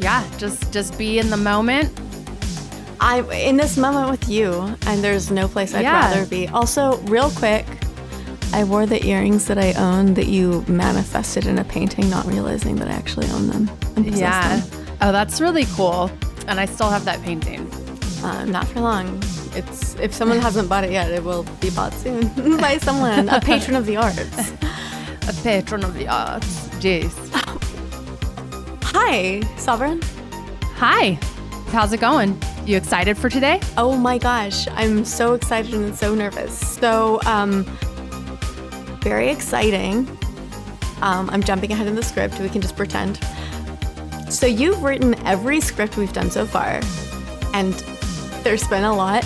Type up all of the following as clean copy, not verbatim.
yeah, just be in the moment. I'm in this moment with you, and there's no place I'd rather be. Also, real quick, I wore the earrings that I own that you manifested in a painting, not realizing that I actually own them. Yeah. Them. Oh, that's really cool. And I still have that painting. Not for long. If someone hasn't bought it yet, it will be bought soon by someone, a patron of the arts. A patron of the arts. Jeez. Hi, Sovereign. Hi. How's it going? You excited for today? Oh my gosh, I'm so excited and so nervous. So, very exciting. I'm jumping ahead in the script. We can just pretend. So you've written every script we've done so far, and there's been a lot.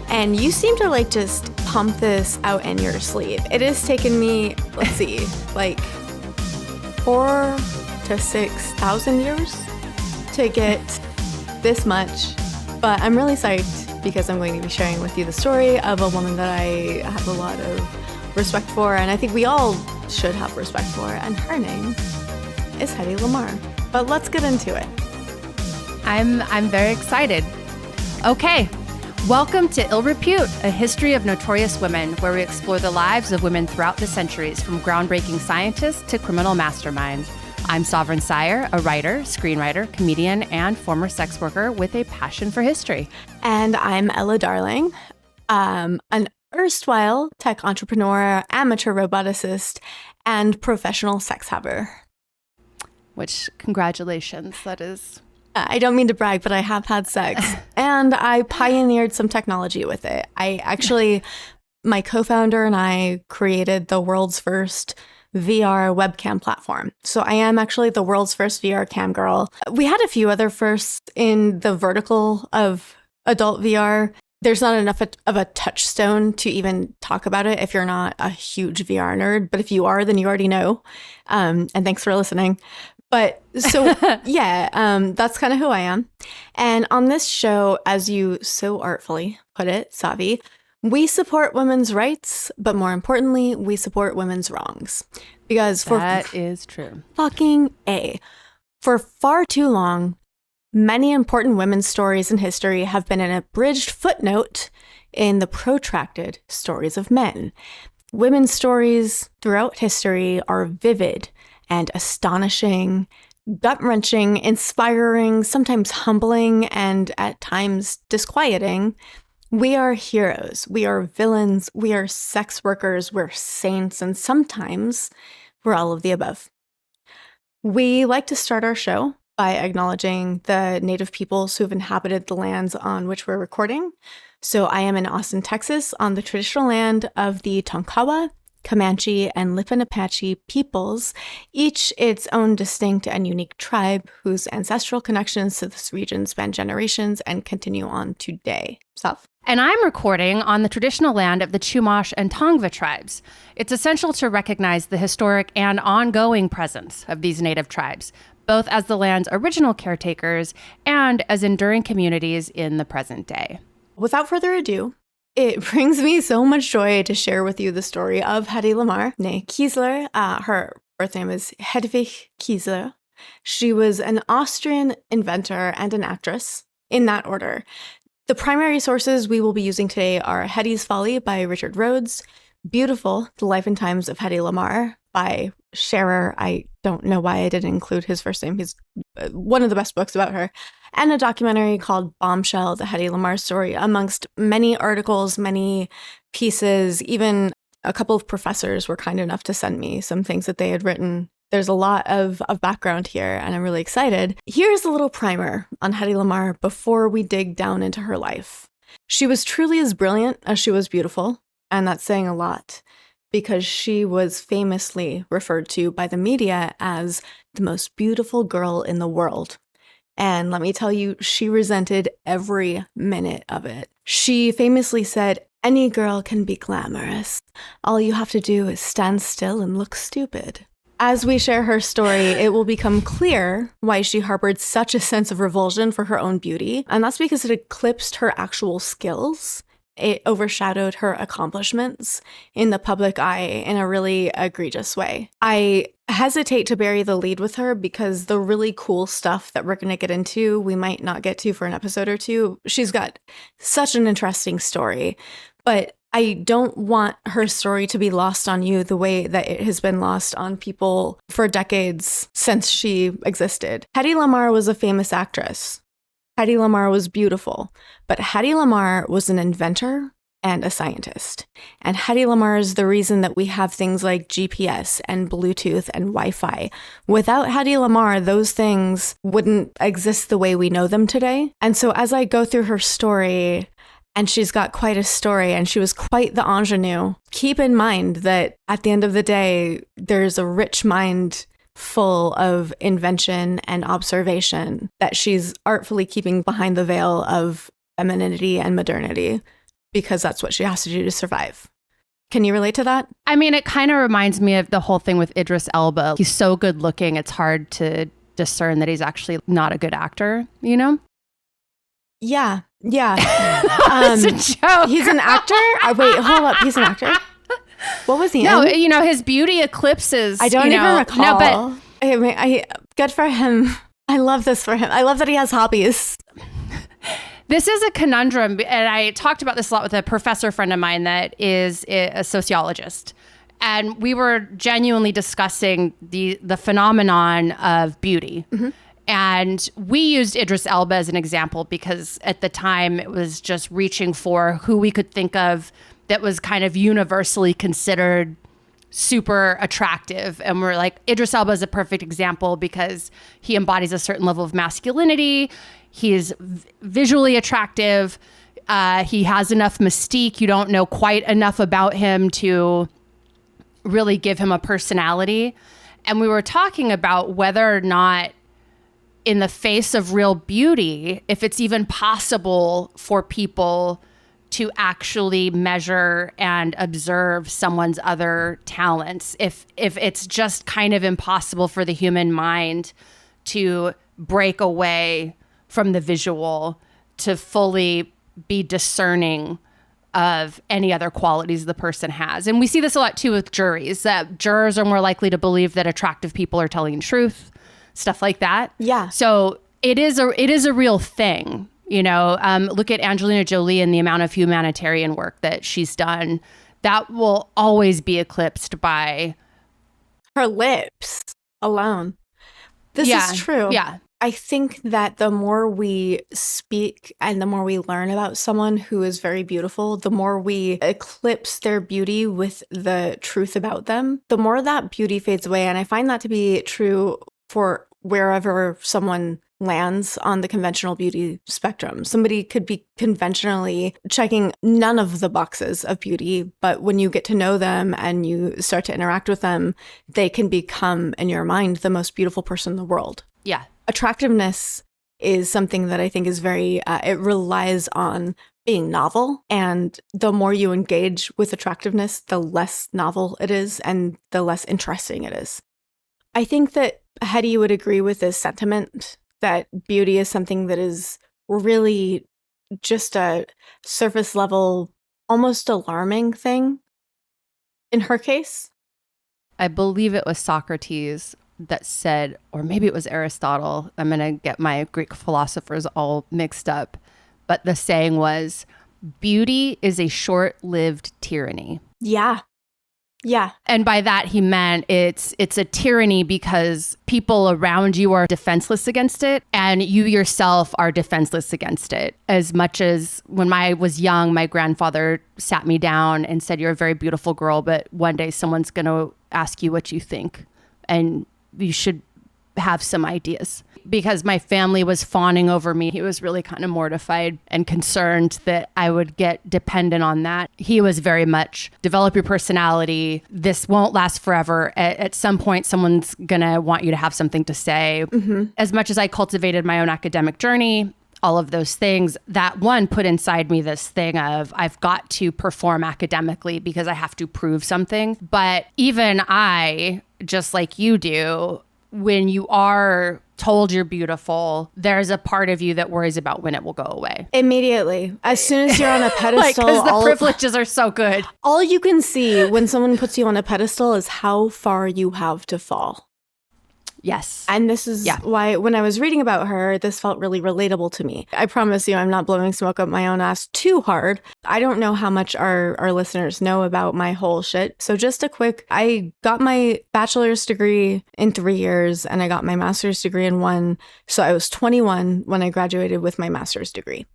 And you seem to just pump this out in your sleeve. It has taken me, let's see, 4,000 to 6,000 years to get this much. But I'm really psyched because I'm going to be sharing with you the story of a woman that I have a lot of respect for, and I think we all should have respect for, and her name is Hedy Lamarr. But let's get into it. I'm very excited. Okay, welcome to Ill Repute, a history of notorious women, where we explore the lives of women throughout the centuries, from groundbreaking scientists to criminal masterminds. I'm Sovereign Syre, a writer, screenwriter, comedian, and former sex worker with a passion for history. And I'm Ela Darling, an erstwhile tech entrepreneur, amateur roboticist, and professional sex haver. Which, congratulations, that is... I don't mean to brag, but I have had sex, and I pioneered some technology with it. My co-founder and I created the world's first VR webcam platform. So I am actually the world's first VR cam girl. We had a few other firsts in the vertical of adult VR. There's not enough of a touchstone to even talk about it if you're not a huge VR nerd. But if you are, then you already know. And thanks for listening. But so, that's kind of who I am. And on this show, as you so artfully put it, Savi, we support women's rights, but more importantly, we support women's wrongs. Because that is true. Fucking A. For far too long, many important women's stories in history have been an abridged footnote in the protracted stories of men. Women's stories throughout history are vivid and astonishing, gut-wrenching, inspiring, sometimes humbling, and at times disquieting. We are heroes, we are villains, we are sex workers, we're saints, and sometimes we're all of the above. We like to start our show by acknowledging the native peoples who have inhabited the lands on which we're recording. So I am in Austin, Texas, on the traditional land of the Tonkawa, Comanche, and Lipan Apache peoples, each its own distinct and unique tribe whose ancestral connections to this region span generations and continue on today. Sav? And I'm recording on the traditional land of the Chumash and Tongva tribes. It's essential to recognize the historic and ongoing presence of these native tribes, both as the land's original caretakers and as enduring communities in the present day. Without further ado, it brings me so much joy to share with you the story of Heddy Lamarr, née Kiesler. Her birth name is Hedwig Kiesler. She was an Austrian inventor and an actress, in that order. The primary sources we will be using today are Hetty's Folly by Richard Rhodes, Beautiful, The Life and Times of Hedy Lamarr by Shearer. I don't know why I didn't include his first name. He's one of the best books about her. And a documentary called Bombshell, The Hedy Lamarr Story, amongst many articles, many pieces. Even a couple of professors were kind enough to send me some things that they had written. There's a lot of background here, and I'm really excited. Here's a little primer on Hedy Lamarr before we dig down into her life. She was truly as brilliant as she was beautiful, and that's saying a lot, because she was famously referred to by the media as the most beautiful girl in the world. And let me tell you, she resented every minute of it. She famously said, "Any girl can be glamorous. All you have to do is stand still and look stupid." As we share her story, it will become clear why she harbored such a sense of revulsion for her own beauty. And that's because it eclipsed her actual skills it overshadowed her accomplishments in the public eye in a really egregious way. I hesitate to bury the lead with her because the really cool stuff that we're going to get into, we might not get to for an episode or two. She's got such an interesting story, but I don't want her story to be lost on you the way that it has been lost on people for decades since she existed. Hedy Lamarr was a famous actress. Hedy Lamarr was beautiful, but Hedy Lamarr was an inventor and a scientist. And Hedy Lamarr is the reason that we have things like GPS and Bluetooth and Wi-Fi. Without Hedy Lamarr, those things wouldn't exist the way we know them today. And so as I go through her story, and she's got quite a story, and she was quite the ingenue, keep in mind that at the end of the day, there's a rich mind full of invention and observation that she's artfully keeping behind the veil of femininity and modernity, because that's what she has to do to survive. Can you relate to that? I mean, it kind of reminds me of the whole thing with Idris Elba. He's so good looking, it's hard to discern that he's actually not a good actor, you know? Yeah. Yeah. It's a joke. He's an actor? Wait, hold up. He's an actor? What was he in? No, you know, his beauty eclipses. I don't even recall. No, but good for him. I love this for him. I love that he has hobbies. This is a conundrum, and I talked about this a lot with a professor friend of mine that is a sociologist. And we were genuinely discussing the phenomenon of beauty. Mm-hmm. And we used Idris Elba as an example because at the time it was just reaching for who we could think of that was kind of universally considered super attractive. And we're like, Idris Elba is a perfect example because he embodies a certain level of masculinity. He is visually attractive. He has enough mystique. You don't know quite enough about him to really give him a personality. And we were talking about whether or not in the face of real beauty, if it's even possible for people to actually measure and observe someone's other talents, if it's just kind of impossible for the human mind to break away from the visual to fully be discerning of any other qualities the person has. And we see this a lot too with juries, that jurors are more likely to believe that attractive people are telling the truth, stuff like that. Yeah. So it is a real thing. You know, look at Angelina Jolie and the amount of humanitarian work that she's done. That will always be eclipsed by her lips alone. This is true. Yeah. I think that the more we speak and the more we learn about someone who is very beautiful, the more we eclipse their beauty with the truth about them, the more that beauty fades away. And I find that to be true for wherever someone lands on the conventional beauty spectrum. Somebody could be conventionally checking none of the boxes of beauty, but when you get to know them and you start to interact with them, they can become, in your mind, the most beautiful person in the world. Yeah. Attractiveness is something that I think is very, it relies on being novel. And the more you engage with attractiveness, the less novel it is and the less interesting it is. I think that Hedy would agree with this sentiment that beauty is something that is really just a surface level, almost alarming thing in her case. I believe it was Socrates that said, or maybe it was Aristotle, I'm going to get my Greek philosophers all mixed up, but the saying was, beauty is a short-lived tyranny. Yeah. Yeah. And by that, he meant it's a tyranny because people around you are defenseless against it, and you yourself are defenseless against it. As much as when I was young, my grandfather sat me down and said, you're a very beautiful girl, but one day someone's going to ask you what you think, and you should have some ideas. Because my family was fawning over me. He was really kind of mortified and concerned that I would get dependent on that. He was very much, develop your personality. This won't last forever. At some point, someone's going to want you to have something to say. Mm-hmm. As much as I cultivated my own academic journey, all of those things, that one put inside me this thing of I've got to perform academically because I have to prove something. But even I, just like you do, when you are told you're beautiful, there's a part of you that worries about when it will go away. Immediately. As soon as you're on a pedestal. Because the privileges are so good. All you can see when someone puts you on a pedestal is how far you have to fall. Yes. And this is why when I was reading about her, this felt really relatable to me. I promise you, I'm not blowing smoke up my own ass too hard. I don't know how much our listeners know about my whole shit. So just a quick, I got my bachelor's degree in 3 years and I got my master's degree in 1. So I was 21 when I graduated with my master's degree.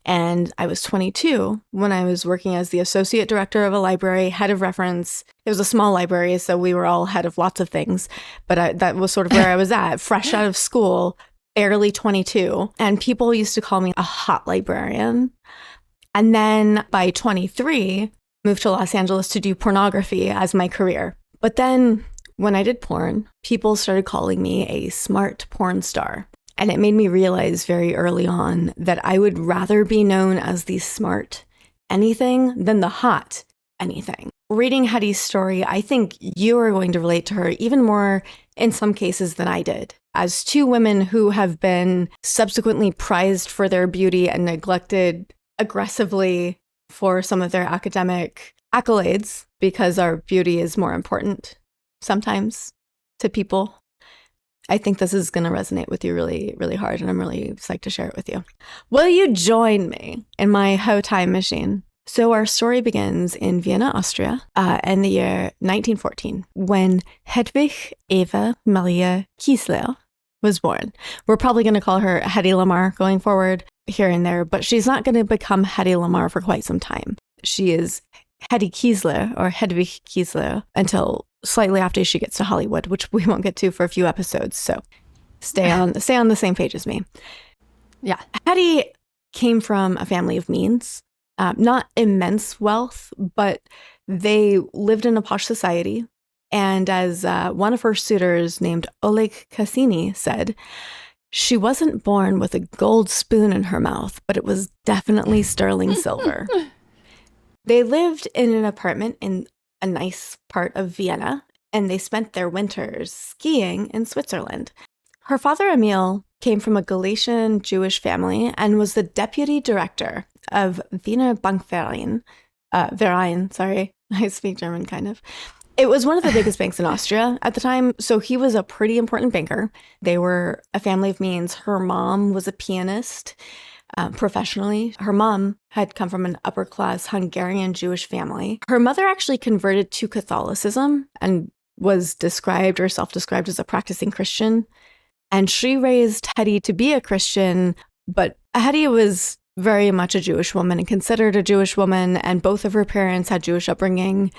And I was 22 when I was working as the associate director of a library, head of reference. It was a small library, so we were all head of lots of things. But that was sort of where I was at, fresh out of school, barely 22. And people used to call me a hot librarian. And then by 23, moved to Los Angeles to do pornography as my career. But then when I did porn, people started calling me a smart porn star. And it made me realize very early on that I would rather be known as the smart anything than the hot anything. Reading Hedy's story, I think you are going to relate to her even more in some cases than I did. As two women who have been subsequently prized for their beauty and neglected aggressively for some of their academic accolades, because our beauty is more important sometimes to people. I think this is going to resonate with you really, really hard, and I'm really psyched to share it with you. Will you join me in my Ho time machine? So our story begins in Vienna, Austria, in the year 1914, when Hedwig Eva Maria Kiesler was born. We're probably going to call her Hedy Lamarr going forward here and there, but she's not going to become Hedy Lamarr for quite some time. She is Heddy Kiesler, or Hedwig Kiesler, until slightly after she gets to Hollywood, which we won't get to for a few episodes. So stay on the same page as me. Yeah. Hedy came from a family of means, not immense wealth, but they lived in a posh society. And as one of her suitors named Oleg Cassini said, she wasn't born with a gold spoon in her mouth, but it was definitely sterling silver. They lived in an apartment in a nice part of Vienna, and they spent their winters skiing in Switzerland. Her father, Emil, came from a Galician Jewish family and was the deputy director of Wiener Bankverein. I speak German, kind of. It was one of the biggest banks in Austria at the time, so he was a pretty important banker. They were a family of means. Her mom was a pianist. Professionally, her mom had come from an upper-class Hungarian Jewish family. Her mother actually converted to Catholicism and was described or self-described as a practicing Christian. And she raised Hedy to be a Christian, but Hedy was very much a Jewish woman and considered a Jewish woman, and both of her parents had Jewish upbringing.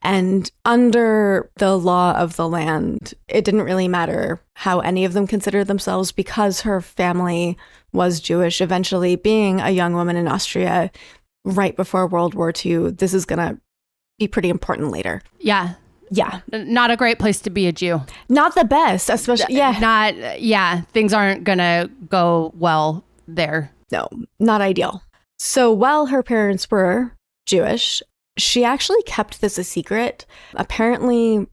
And under the law of the land, it didn't really matter how any of them considered themselves because her family was Jewish. Eventually, being a young woman in Austria right before World War II, this is going to be pretty important later. Yeah. Yeah. Not a great place to be a Jew. Not the best, especially, Things aren't going to go well there. No, not ideal. So while her parents were Jewish, she actually kept this a secret, apparently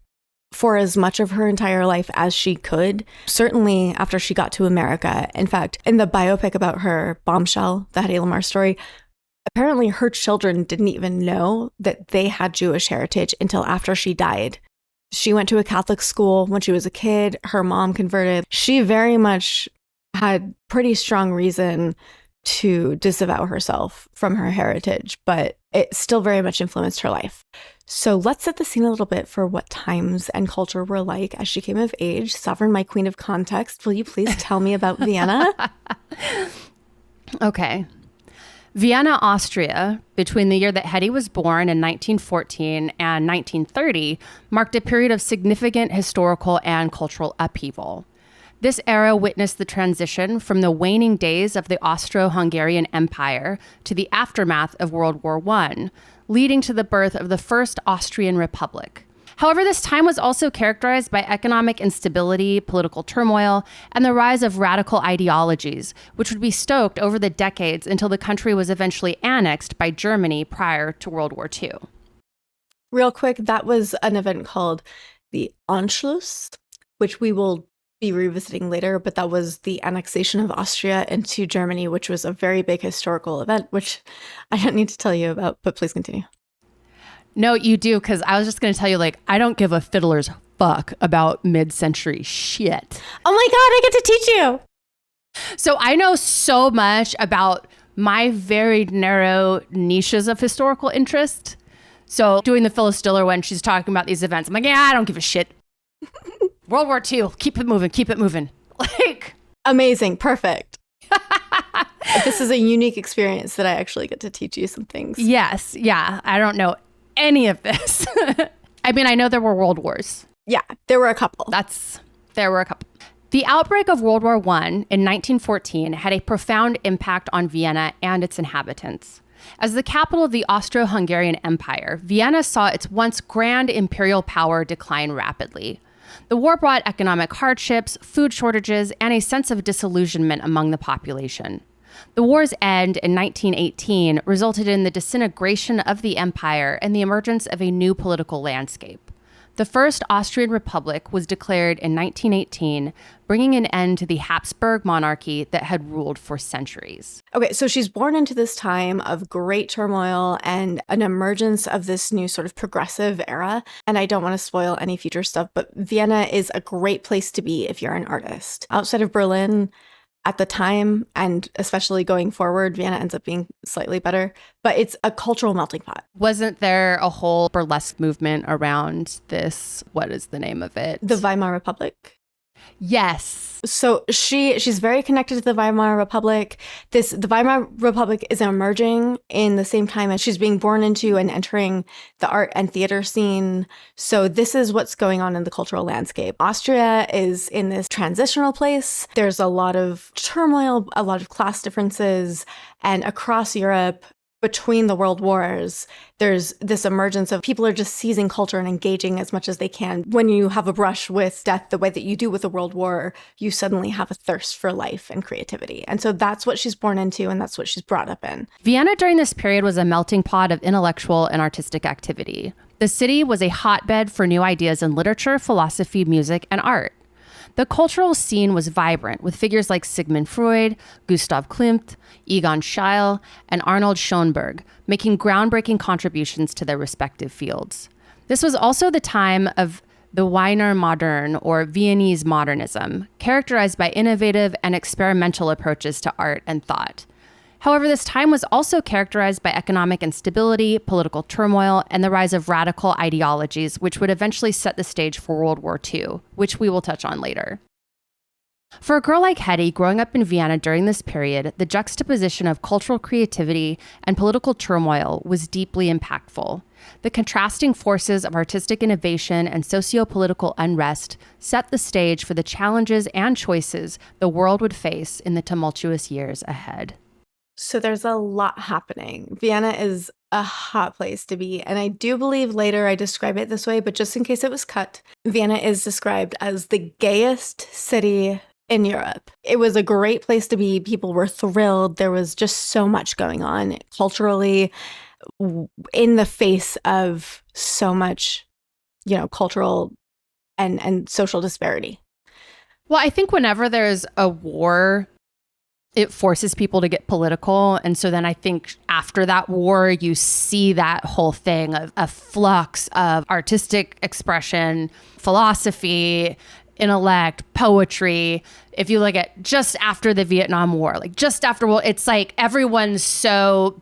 for as much of her entire life as she could, certainly after she got to America. In fact, in the biopic about her, Bombshell, the Hedy Lamarr story, apparently her children didn't even know that they had Jewish heritage until after she died. She went to a Catholic school when she was a kid. Her mom converted. She very much had pretty strong reason to disavow herself from her heritage, but it still very much influenced her life. So let's set the scene a little bit for what times and culture were like as she came of age. Sovereign, my queen of context, will you please tell me about Vienna? Okay. Vienna, Austria, between the year that Hedy was born in 1914 and 1930, marked a period of significant historical and cultural upheaval. This era witnessed the transition from the waning days of the Austro-Hungarian Empire to the aftermath of World War I, leading to the birth of the First Austrian Republic. However, this time was also characterized by economic instability, political turmoil, and the rise of radical ideologies, which would be stoked over the decades until the country was eventually annexed by Germany prior to World War II. Real quick, that was an event called the Anschluss, which we will be revisiting later, but that was the annexation of Austria into Germany, which was a very big historical event, which I don't need to tell you about, but please continue. No, you do, because I was just going to tell you, like, I don't give a fiddler's fuck about mid-century shit. Oh my God, I get to teach you. So I know so much about my very narrow niches of historical interest. So doing the Phyllis Diller when she's talking about these events, I'm like, yeah, I don't give a shit. World War II, keep it moving, keep it moving. Like, amazing, perfect. This is a unique experience that I actually get to teach you some things. Yes, yeah, I don't know any of this. I mean, I know there were world wars. Yeah, there were a couple. There were a couple. The outbreak of World War I in 1914 had a profound impact on Vienna and its inhabitants. As the capital of the Austro-Hungarian Empire, Vienna saw its once grand imperial power decline rapidly. The war brought economic hardships, food shortages, and a sense of disillusionment among the population. The war's end in 1918 resulted in the disintegration of the empire and the emergence of a new political landscape. The First Austrian Republic was declared in 1918, bringing an end to the Habsburg monarchy that had ruled for centuries. Okay, so she's born into this time of great turmoil and an emergence of this new sort of progressive era. And I don't want to spoil any future stuff, but Vienna is a great place to be if you're an artist. Outside of Berlin, at the time, and especially going forward, Vienna ends up being slightly better, but it's a cultural melting pot. Wasn't there a whole burlesque movement around this? What is the name of it? The Weimar Republic. Yes. So she's very connected to the Weimar Republic. The Weimar Republic is emerging in the same time as she's being born into and entering the art and theater scene. So this is what's going on in the cultural landscape. Austria is in this transitional place. There's a lot of turmoil, a lot of class differences, and across Europe, between the world wars, there's this emergence of people are just seizing culture and engaging as much as they can. When you have a brush with death the way that you do with a world war, you suddenly have a thirst for life and creativity. And so that's what she's born into, and that's what she's brought up in. Vienna during this period was a melting pot of intellectual and artistic activity. The city was a hotbed for new ideas in literature, philosophy, music, and art. The cultural scene was vibrant, with figures like Sigmund Freud, Gustav Klimt, Egon Schiele, and Arnold Schoenberg making groundbreaking contributions to their respective fields. This was also the time of the Wiener Modern, or Viennese modernism, characterized by innovative and experimental approaches to art and thought. However, this time was also characterized by economic instability, political turmoil, and the rise of radical ideologies, which would eventually set the stage for World War II, which we will touch on later. For a girl like Hedy, growing up in Vienna during this period, the juxtaposition of cultural creativity and political turmoil was deeply impactful. The contrasting forces of artistic innovation and socio-political unrest set the stage for the challenges and choices the world would face in the tumultuous years ahead. So there's a lot happening. Vienna is a hot place to be. And I do believe later I describe it this way, but just in case it was cut, Vienna is described as the gayest city in Europe. It was a great place to be. People were thrilled. There was just so much going on culturally in the face of so much, cultural and social disparity. Well, I think whenever there's a war, it forces people to get political. And so then I think after that war, you see that whole thing of a flux of artistic expression, philosophy, intellect, poetry. If you look at just after the Vietnam War, like just after, it's like everyone's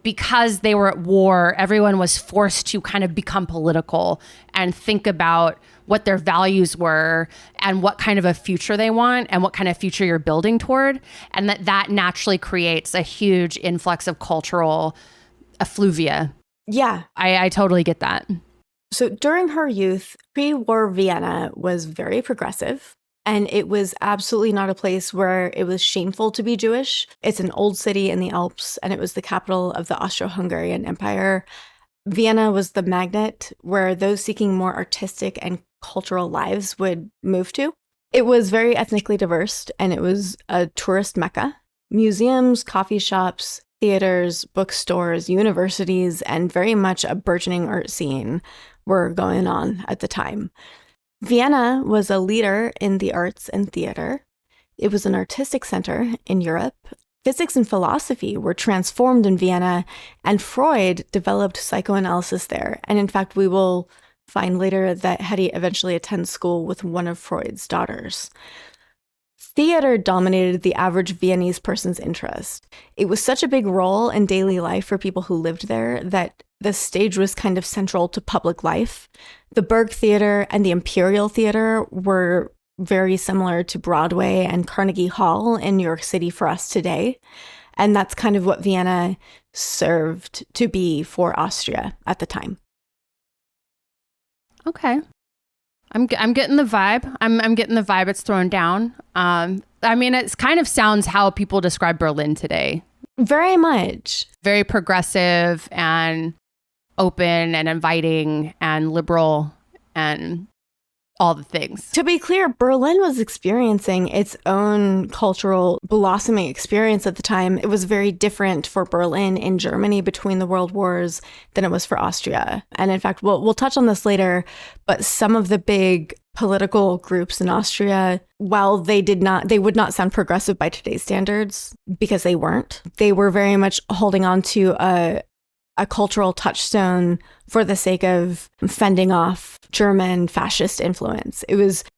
because they were at war, everyone was forced to kind of become political and think about what their values were and what kind of a future they want and what kind of future you're building toward. And that naturally creates a huge influx of cultural effluvia. Yeah. I totally get that. So during her youth, pre-war Vienna was very progressive, and it was absolutely not a place where it was shameful to be Jewish. It's an old city in the Alps, and it was the capital of the Austro-Hungarian Empire. Vienna was the magnet where those seeking more artistic and cultural lives would move to. It was very ethnically diverse, and it was a tourist mecca. Museums, coffee shops, theaters, bookstores, universities, and very much a burgeoning art scene were going on at the time. Vienna was a leader in the arts and theater. It was an artistic center in Europe. Physics and philosophy were transformed in Vienna, and Freud developed psychoanalysis there. And in fact, we will find later that Hedy eventually attends school with one of Freud's daughters. Theater dominated the average Viennese person's interest. It was such a big role in daily life for people who lived there that the stage was kind of central to public life. The Burg Theater and the Imperial Theater were very similar to Broadway and Carnegie Hall in New York City for us today. And that's kind of what Vienna served to be for Austria at the time. Okay. I'm getting the vibe. I'm getting the vibe it's thrown down. I mean, it kind of sounds how people describe Berlin today. Very much. Very progressive and open and inviting and liberal and all the things. To be clear, Berlin was experiencing its own cultural blossoming experience at the time. It was very different for Berlin in Germany between the world wars than it was for Austria. And in fact, we'll touch on this later, but some of the big political groups in Austria, while they would not sound progressive by today's standards because they weren't. They were very much holding on to a cultural touchstone for the sake of fending off German fascist influence.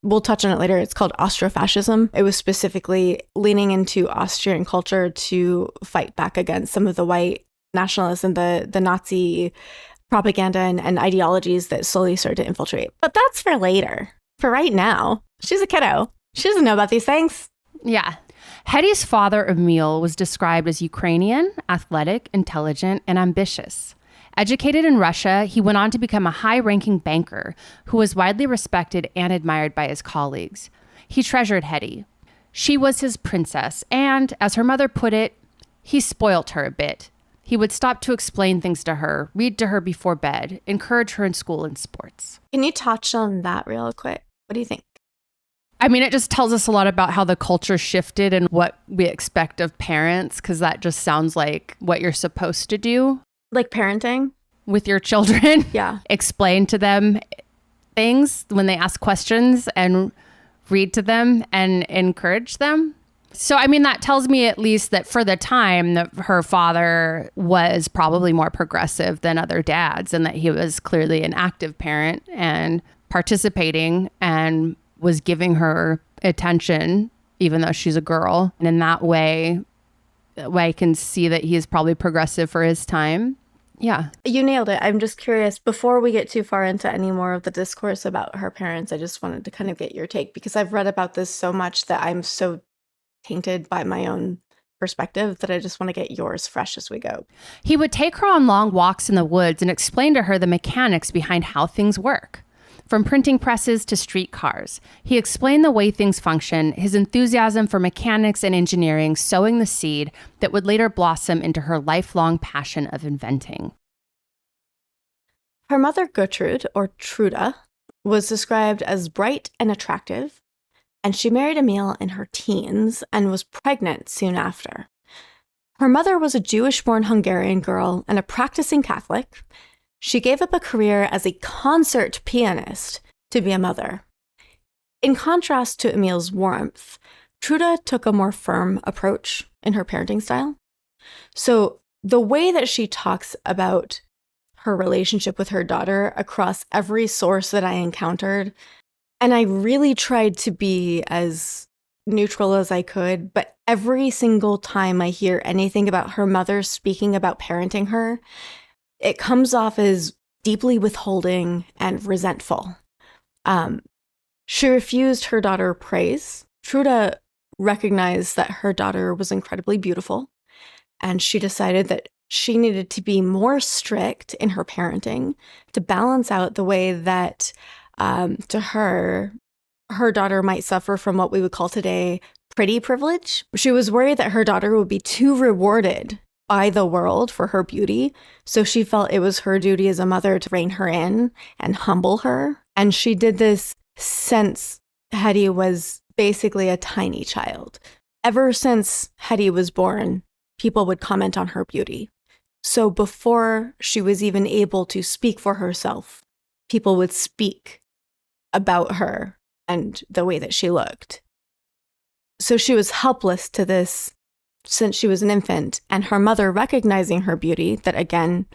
We'll touch on it later, it's called Austrofascism. It was specifically leaning into Austrian culture to fight back against some of the white nationalists and the Nazi propaganda and ideologies that slowly started to infiltrate. But that's for later. For right now, she's a kiddo. She doesn't know about these things. Yeah. Hedy's father, Emil, was described as Ukrainian, athletic, intelligent, and ambitious. Educated in Russia, he went on to become a high-ranking banker who was widely respected and admired by his colleagues. He treasured Hedy. She was his princess, and, as her mother put it, he spoilt her a bit. He would stop to explain things to her, read to her before bed, encourage her in school and sports. Can you touch on that real quick? What do you think? I mean, it just tells us a lot about how the culture shifted and what we expect of parents, because that just sounds like what you're supposed to do. Like parenting? With your children. Yeah. Explain to them things when they ask questions and read to them and encourage them. So, I mean, that tells me at least that for the time that her father was probably more progressive than other dads and that he was clearly an active parent and participating and was giving her attention, even though she's a girl. And in that way, I can see that he is probably progressive for his time. Yeah. You nailed it. I'm just curious, before we get too far into any more of the discourse about her parents, I just wanted to kind of get your take because I've read about this so much that I'm so tainted by my own perspective that I just want to get yours fresh as we go. He would take her on long walks in the woods and explain to her the mechanics behind how things work. From printing presses to streetcars, he explained the way things function, his enthusiasm for mechanics and engineering sowing the seed that would later blossom into her lifelong passion of inventing. Her mother, Gertrude, or Truda, was described as bright and attractive, and she married Emil in her teens and was pregnant soon after. Her mother was a Jewish-born Hungarian girl and a practicing Catholic. She gave up a career as a concert pianist to be a mother. In contrast to Emil's warmth, Truda took a more firm approach in her parenting style. So the way that she talks about her relationship with her daughter across every source that I encountered, and I really tried to be as neutral as I could, but every single time I hear anything about her mother speaking about parenting her, it comes off as deeply withholding and resentful. She refused her daughter praise. Truda recognized that her daughter was incredibly beautiful, and she decided that she needed to be more strict in her parenting to balance out the way that, to her daughter might suffer from what we would call today pretty privilege. She was worried that her daughter would be too rewarded by the world for her beauty, so she felt it was her duty as a mother to rein her in and humble her. And she did this since Hedy was basically a tiny child. Ever since Hedy was born, people would comment on her beauty. So before she was even able to speak for herself, people would speak about her and the way that she looked. So she was helpless to this since she was an infant, and her mother recognizing her beauty, that again,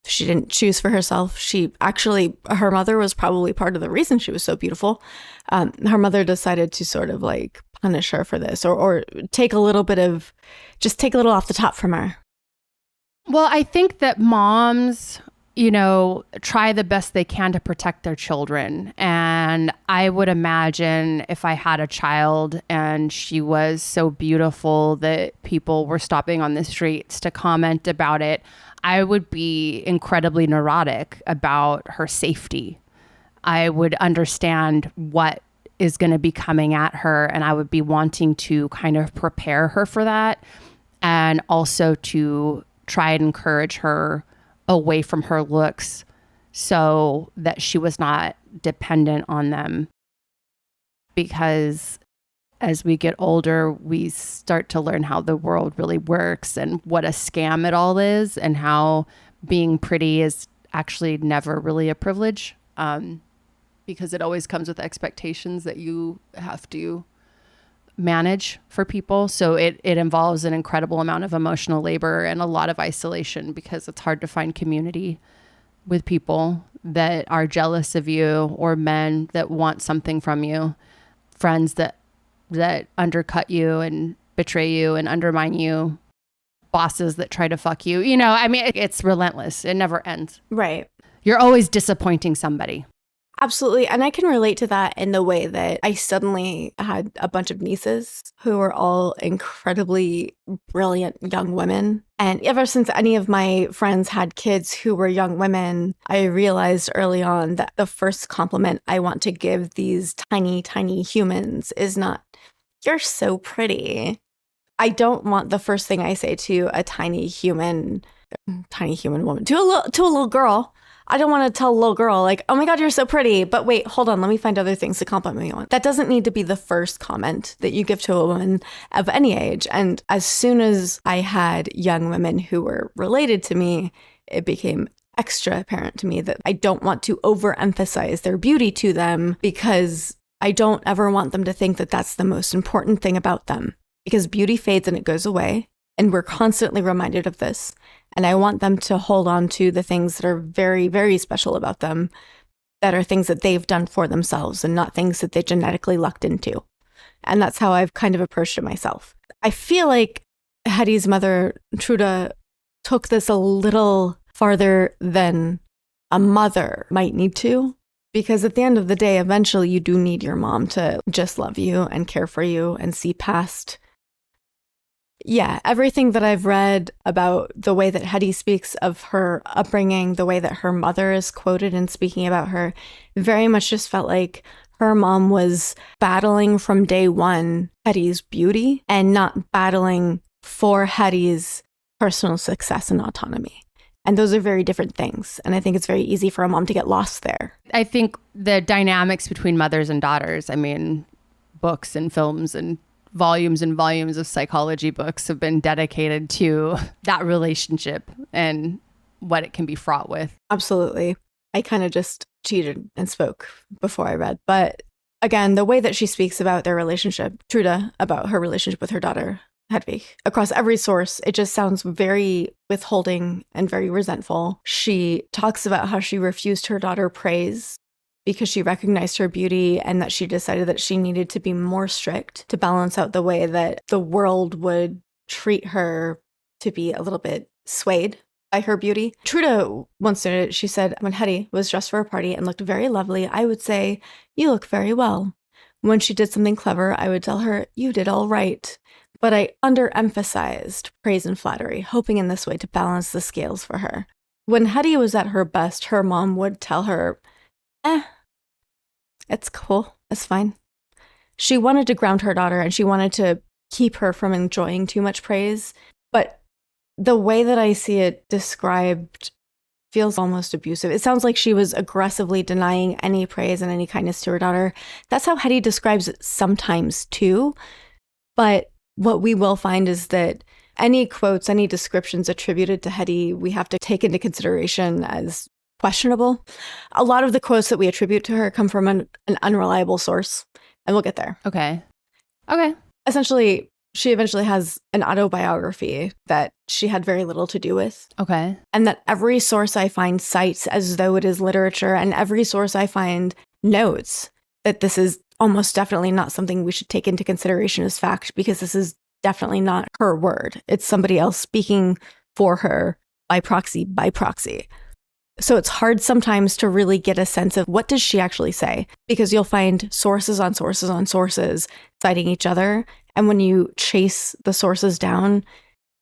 she didn't choose for herself. Her mother was probably part of the reason she was so beautiful. Her mother decided to sort of like punish her for this or take a little off the top from her. Well, I think that moms, try the best they can to protect their children. And I would imagine if I had a child and she was so beautiful that people were stopping on the streets to comment about it, I would be incredibly neurotic about her safety. I would understand what is going to be coming at her, and I would be wanting to kind of prepare her for that, and also to try and encourage her away from her looks so that she was not dependent on them. Because as we get older, we start to learn how the world really works and what a scam it all is, and how being pretty is actually never really a privilege, because it always comes with expectations that you have to manage for people. So it involves an incredible amount of emotional labor and a lot of isolation, because it's hard to find community with people that are jealous of you, or men that want something from you, friends that undercut you and betray you and undermine you, bosses that try to fuck you. It's relentless. It never ends. Right. You're always disappointing somebody. Absolutely. And I can relate to that in the way that I suddenly had a bunch of nieces who were all incredibly brilliant young women. And ever since any of my friends had kids who were young women, I realized early on that the first compliment I want to give these tiny, tiny humans is not, "You're so pretty." I don't want the first thing I say to a tiny human woman, to a little girl. I don't want to tell a little girl, like, "Oh my God, you're so pretty." But wait, hold on. Let me find other things to compliment you on. That doesn't need to be the first comment that you give to a woman of any age. And as soon as I had young women who were related to me, it became extra apparent to me that I don't want to overemphasize their beauty to them, because I don't ever want them to think that that's the most important thing about them. Because beauty fades and it goes away. And we're constantly reminded of this. And I want them to hold on to the things that are very, very special about them, that are things that they've done for themselves and not things that they genetically lucked into. And that's how I've kind of approached it myself. I feel like Hedy's mother, Trude, took this a little farther than a mother might need to. Because at the end of the day, eventually you do need your mom to just love you and care for you and see past everything that I've read about the way that Hedy speaks of her upbringing, the way that her mother is quoted in speaking about her, very much just felt like her mom was battling from day one Hedy's beauty and not battling for Hedy's personal success and autonomy. And those are very different things. And I think it's very easy for a mom to get lost there. I think the dynamics between mothers and daughters, books and films and volumes of psychology books have been dedicated to that relationship and what it can be fraught with. Absolutely. I kind of just cheated and spoke before I read. But again, the way that she speaks about their relationship, Trude, about her relationship with her daughter, Hedwig, across every source, it just sounds very withholding and very resentful. She talks about how she refused her daughter praise because she recognized her beauty, and that she decided that she needed to be more strict to balance out the way that the world would treat her, to be a little bit swayed by her beauty. Trude once noted, she said, "When Hedy was dressed for a party and looked very lovely, I would say, 'You look very well.' When she did something clever, I would tell her, 'You did all right.' But I underemphasized praise and flattery, hoping in this way to balance the scales for her. When Hedy was at her best, her mom would tell her, it's cool, it's fine." She wanted to ground her daughter, and she wanted to keep her from enjoying too much praise. But the way that I see it described feels almost abusive. It sounds like she was aggressively denying any praise and any kindness to her daughter. That's how Hedy describes it sometimes too. But what we will find is that any quotes, any descriptions attributed to Hedy, we have to take into consideration as questionable. A lot of the quotes that we attribute to her come from an unreliable source, and we'll get there. Okay. Essentially, she eventually has an autobiography that she had very little to do with. Okay. And that every source I find cites as though it is literature, and every source I find notes that this is almost definitely not something we should take into consideration as fact, because this is definitely not her word. It's somebody else speaking for her by proxy. So it's hard sometimes to really get a sense of what does she actually say, because you'll find sources on sources on sources citing each other. And when you chase the sources down,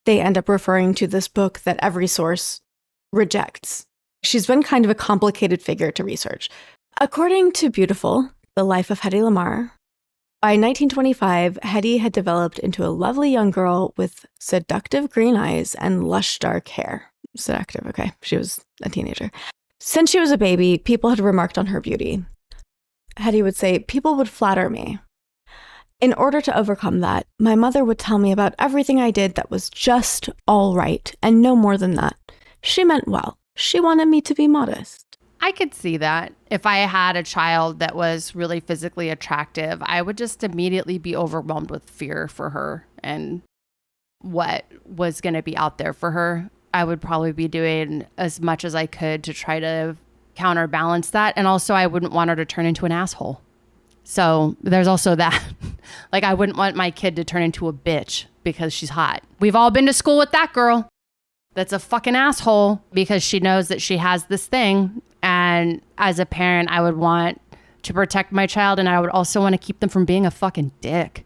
they end up referring to this book that every source rejects. She's been kind of a complicated figure to research. According to Beautiful, The Life of Hedy Lamarr, by 1925, Hedy had developed into a lovely young girl with seductive green eyes and lush dark hair. Seductive, okay. She was a teenager. Since she was a baby, people had remarked on her beauty. Hedy would say, "People would flatter me. In order to overcome that, my mother would tell me about everything I did that was just all right, and no more than that. She meant well. She wanted me to be modest." I could see that. If I had a child that was really physically attractive, I would just immediately be overwhelmed with fear for her and what was going to be out there for her. I would probably be doing as much as I could to try to counterbalance that. And also, I wouldn't want her to turn into an asshole. So there's also that. Like, I wouldn't want my kid to turn into a bitch because she's hot. We've all been to school with that girl that's a fucking asshole because she knows that she has this thing. And as a parent, I would want to protect my child, and I would also want to keep them from being a fucking dick.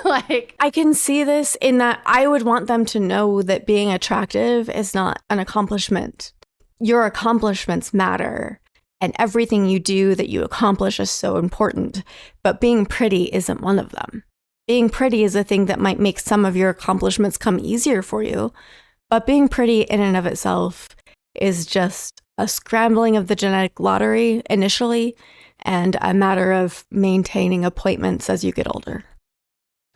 Like, I can see this in that I would want them to know that being attractive is not an accomplishment. Your accomplishments matter, and everything you do that you accomplish is so important. But being pretty isn't one of them. Being pretty is a thing that might make some of your accomplishments come easier for you. But being pretty in and of itself is just a scrambling of the genetic lottery initially, and a matter of maintaining appointments as you get older.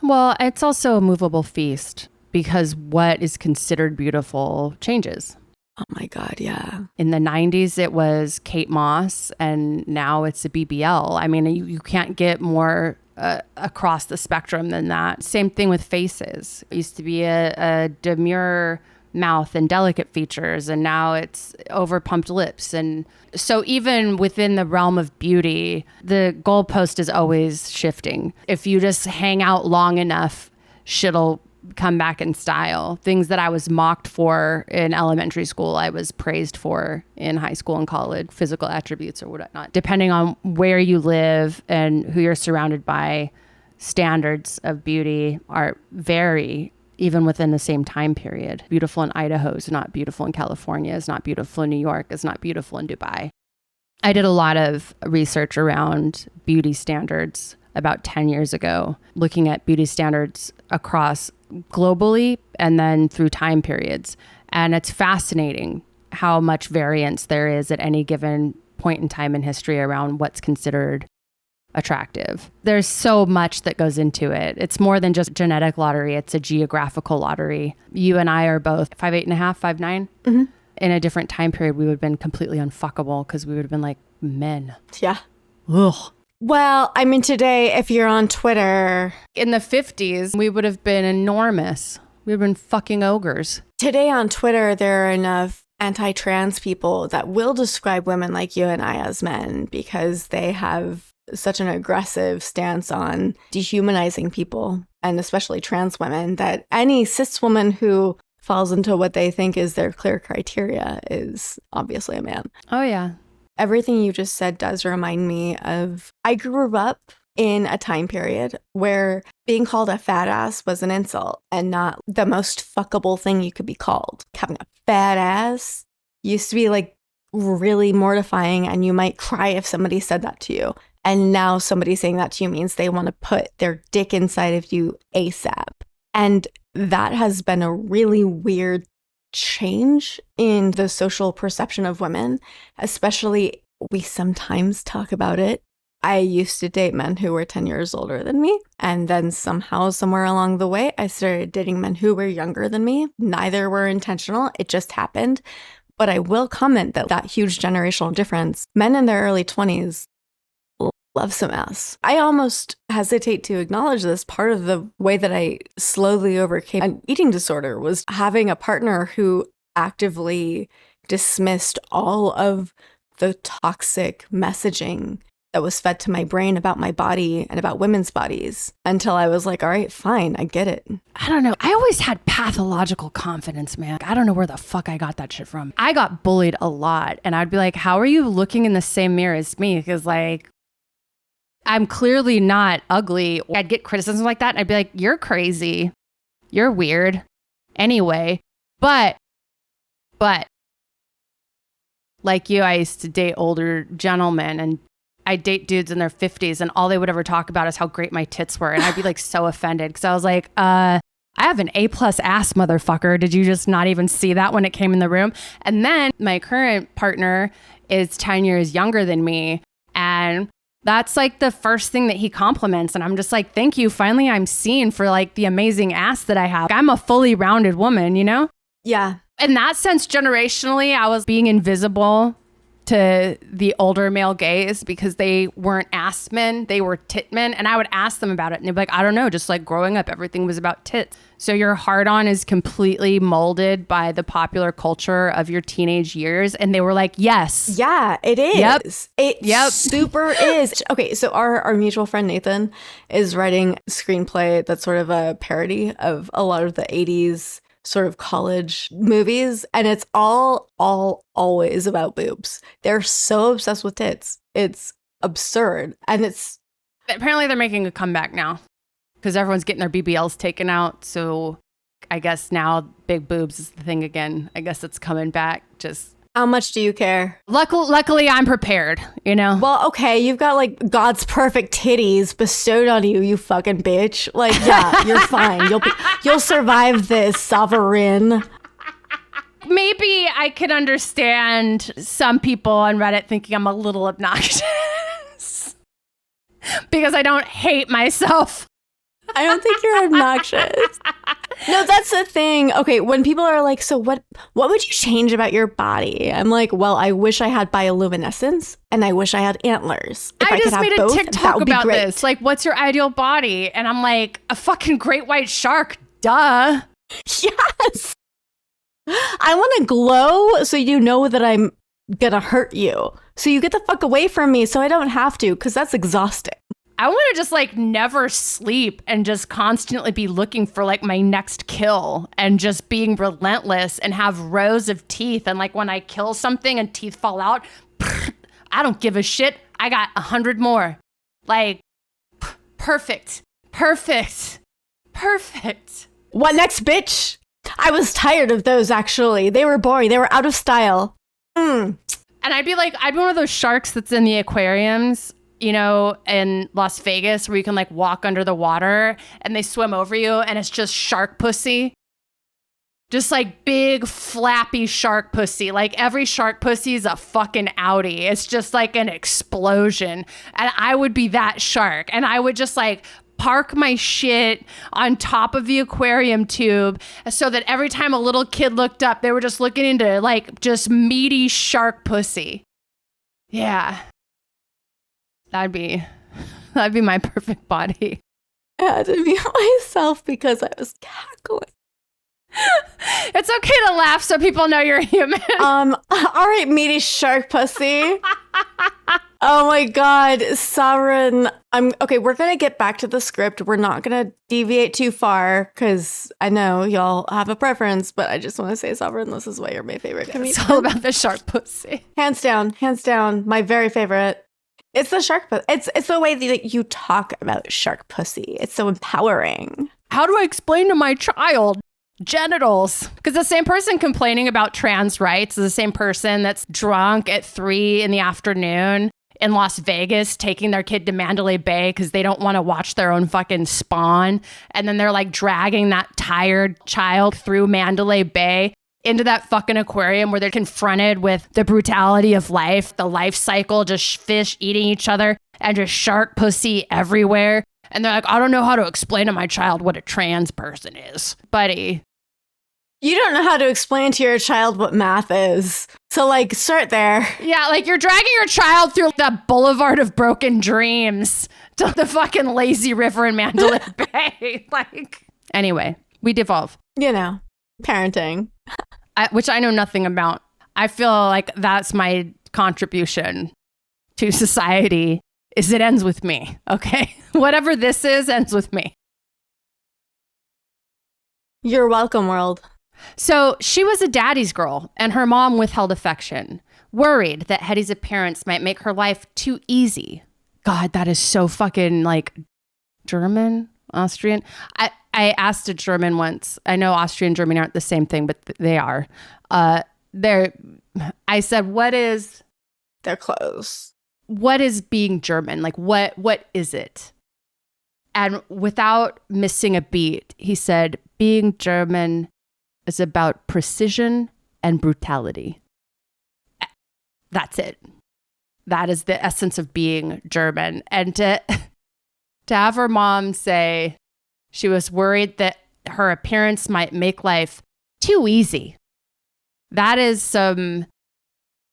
Well, it's also a movable feast because what is considered beautiful changes. Oh my God, yeah. In the 90s, it was Kate Moss, and now it's a BBL. I mean, you can't get more across the spectrum than that. Same thing with faces. It used to be a demure mouth and delicate features, and now it's over-pumped lips. And so even within the realm of beauty, the goalpost is always shifting. If you just hang out long enough, shit'll come back in style. Things that I was mocked for in elementary school, I was praised for in high school and college, physical attributes or whatnot. Depending on where you live and who you're surrounded by, standards of beauty are vary even within the same time period. Beautiful in Idaho is not beautiful in California, is not beautiful in New York, is not beautiful in Dubai. I did a lot of research around beauty standards about 10 years ago, looking at beauty standards across globally and then through time periods. And it's fascinating how much variance there is at any given point in time in history around what's considered attractive. There's so much that goes into it. It's more than just genetic lottery. It's a geographical lottery. You and I are both 5'8.5", 5'9". Mm-hmm. In a different time period, we would have been completely unfuckable because we would have been like men. Yeah. Ugh. Well, I mean, today, if you're on Twitter... In the 50s, we would have been enormous. We would have been fucking ogres. Today on Twitter, there are enough anti-trans people that will describe women like you and I as men because they have such an aggressive stance on dehumanizing people, and especially trans women, that any cis woman who falls into what they think is their clear criteria is obviously a man. Oh, yeah. Everything you just said does remind me of, I grew up in a time period where being called a fat ass was an insult and not the most fuckable thing you could be called. Having a fat ass used to be like really mortifying, and you might cry if somebody said that to you. And now somebody saying that to you means they want to put their dick inside of you ASAP. And that has been a really weird change in the social perception of women, especially we sometimes talk about it. I used to date men who were 10 years older than me. And then somehow, somewhere along the way, I started dating men who were younger than me. Neither were intentional. It just happened. But I will comment that huge generational difference, men in their early 20s love some ass. I almost hesitate to acknowledge this. Part of the way that I slowly overcame an eating disorder was having a partner who actively dismissed all of the toxic messaging that was fed to my brain about my body and about women's bodies until I was like, all right, fine, I get it. I don't know. I always had pathological confidence, man. I don't know where the fuck I got that shit from. I got bullied a lot, and I'd be like, how are you looking in the same mirror as me? Because like, I'm clearly not ugly. I'd get criticism like that, and I'd be like, you're crazy. You're weird. Anyway, but like you, I used to date older gentlemen, and I date dudes in their 50s, and all they would ever talk about is how great my tits were. And I'd be like so offended because I was like, I have an A+ ass, motherfucker. Did you just not even see that when it came in the room? And then my current partner is 10 years younger than me. And that's like the first thing that he compliments. And I'm just like, thank you. Finally, I'm seen for like the amazing ass that I have. I'm a fully rounded woman, you know? Yeah. In that sense, generationally, I was being invisible to the older male gaze because they weren't ass men, they were tit men. And I would ask them about it, and they'd be like, I don't know, just like growing up, everything was about tits. So your hard-on is completely molded by the popular culture of your teenage years. And they were like, yes. Yeah, it is. Yep. It super is. Okay, so our mutual friend Nathan is writing a screenplay that's sort of a parody of a lot of the 80s sort of college movies, and it's always about boobs. They're so obsessed with tits. It's absurd. And it's apparently they're making a comeback now because everyone's getting their BBLs taken out. So I guess now big boobs is the thing again. I guess it's coming back. Just how much do you care? Luckily, I'm prepared, you know? Well, okay, you've got like God's perfect titties bestowed on you, you fucking bitch. Like, yeah, you're fine. You'll survive this, Sovereign. Maybe I could understand some people on Reddit thinking I'm a little obnoxious because I don't hate myself. I don't think you're obnoxious. No, that's the thing. Okay, when people are like, so what would you change about your body? I'm like, well, I wish I had bioluminescence and I wish I had antlers. If I just could have made both, a TikTok would be about great. this. Like, what's your ideal body? And I'm like, a fucking great white shark. Duh. Yes. I want to glow so you know that I'm gonna hurt you. So you get the fuck away from me so I don't have to, because that's exhausting. I want to just like never sleep and just constantly be looking for like my next kill and just being relentless and have rows of teeth. And like when I kill something and teeth fall out, I don't give a shit. I got 100 more. Like, perfect. What next, bitch? I was tired of those, actually. They were boring. They were out of style. And I'd be one of those sharks that's in the aquariums, you know, in Las Vegas, where you can like walk under the water and they swim over you and it's just shark pussy. Just like big flappy shark pussy. Like every shark pussy is a fucking Audi. It's just like an explosion. And I would be that shark. And I would just like park my shit on top of the aquarium tube so that every time a little kid looked up, they were just looking into like just meaty shark pussy. Yeah. That'd be my perfect body. I had to mute myself because I was cackling. It's okay to laugh so people know you're human. All right, meaty shark pussy. Oh my God, Sovereign. Okay, we're going to get back to the script. We're not going to deviate too far because I know y'all have a preference, but I just want to say, Sovereign, this is why you're my favorite comedian. It's all about the shark pussy. Hands down, my very favorite. It's the shark pussy. It's the way that you talk about shark pussy. It's so empowering. How do I explain to my child? Genitals. Because the same person complaining about trans rights is the same person that's drunk at 3 p.m. in Las Vegas taking their kid to Mandalay Bay because they don't want to watch their own fucking spawn. And then they're like dragging that tired child through Mandalay Bay into that fucking aquarium where they're confronted with the brutality of life, the life cycle, just fish eating each other and just shark pussy everywhere. And they're like, I don't know how to explain to my child what a trans person is. Buddy. You don't know how to explain to your child what math is. So, like, start there. Yeah, like you're dragging your child through the boulevard of broken dreams to the fucking lazy river in Mandalay Bay. Like, anyway, we devolve. You know, parenting. Which I know nothing about. I feel like that's my contribution to society, is it ends with me, okay? Whatever this is, ends with me. You're welcome, world. So she was a daddy's girl, and her mom withheld affection, worried that Hedy's appearance might make her life too easy. God, that is so fucking like German, Austrian. I asked a German once. I know Austrian and German aren't the same thing, but they are. I said, what is... They're close. What is being German? Like, what is it? And without missing a beat, he said, being German is about precision and brutality. That's it. That is the essence of being German. And to have her mom say she was worried that her appearance might make life too easy. That is some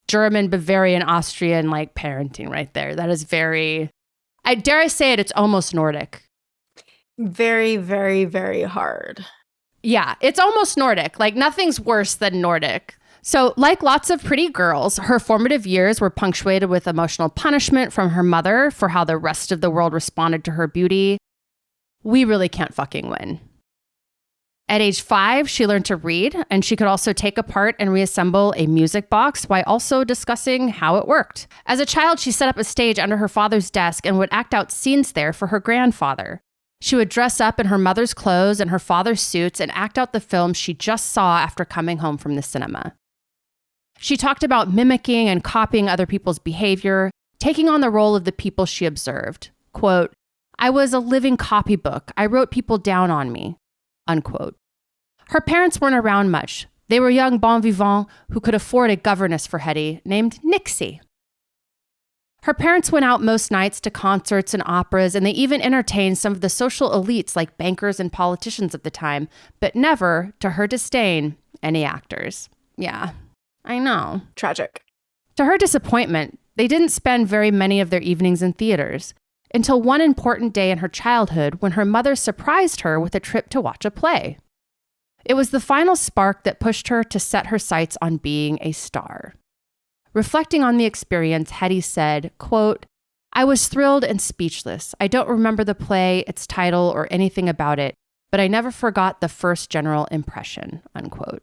German, Bavarian, Austrian like parenting right there. That is very, I dare say it, it's almost Nordic. Very, very, very hard. Yeah, it's almost Nordic. Like nothing's worse than Nordic. So like lots of pretty girls, her formative years were punctuated with emotional punishment from her mother for how the rest of the world responded to her beauty. We really can't fucking win. At age 5, she learned to read, and she could also take apart and reassemble a music box while also discussing how it worked. As a child, she set up a stage under her father's desk and would act out scenes there for her grandfather. She would dress up in her mother's clothes and her father's suits and act out the film she just saw after coming home from the cinema. She talked about mimicking and copying other people's behavior, taking on the role of the people she observed. Quote, I was a living copybook. I wrote people down on me. Unquote. Her parents weren't around much. They were young bon vivants who could afford a governess for Hedy named Nixie. Her parents went out most nights to concerts and operas, and they even entertained some of the social elites like bankers and politicians of the time, but never, to her disdain, any actors. Yeah, I know. Tragic. To her disappointment, they didn't spend very many of their evenings in theaters, until one important day in her childhood when her mother surprised her with a trip to watch a play. It was the final spark that pushed her to set her sights on being a star. Reflecting on the experience, Hedy said, quote, I was thrilled and speechless. I don't remember the play, its title, or anything about it, but I never forgot the first general impression, unquote.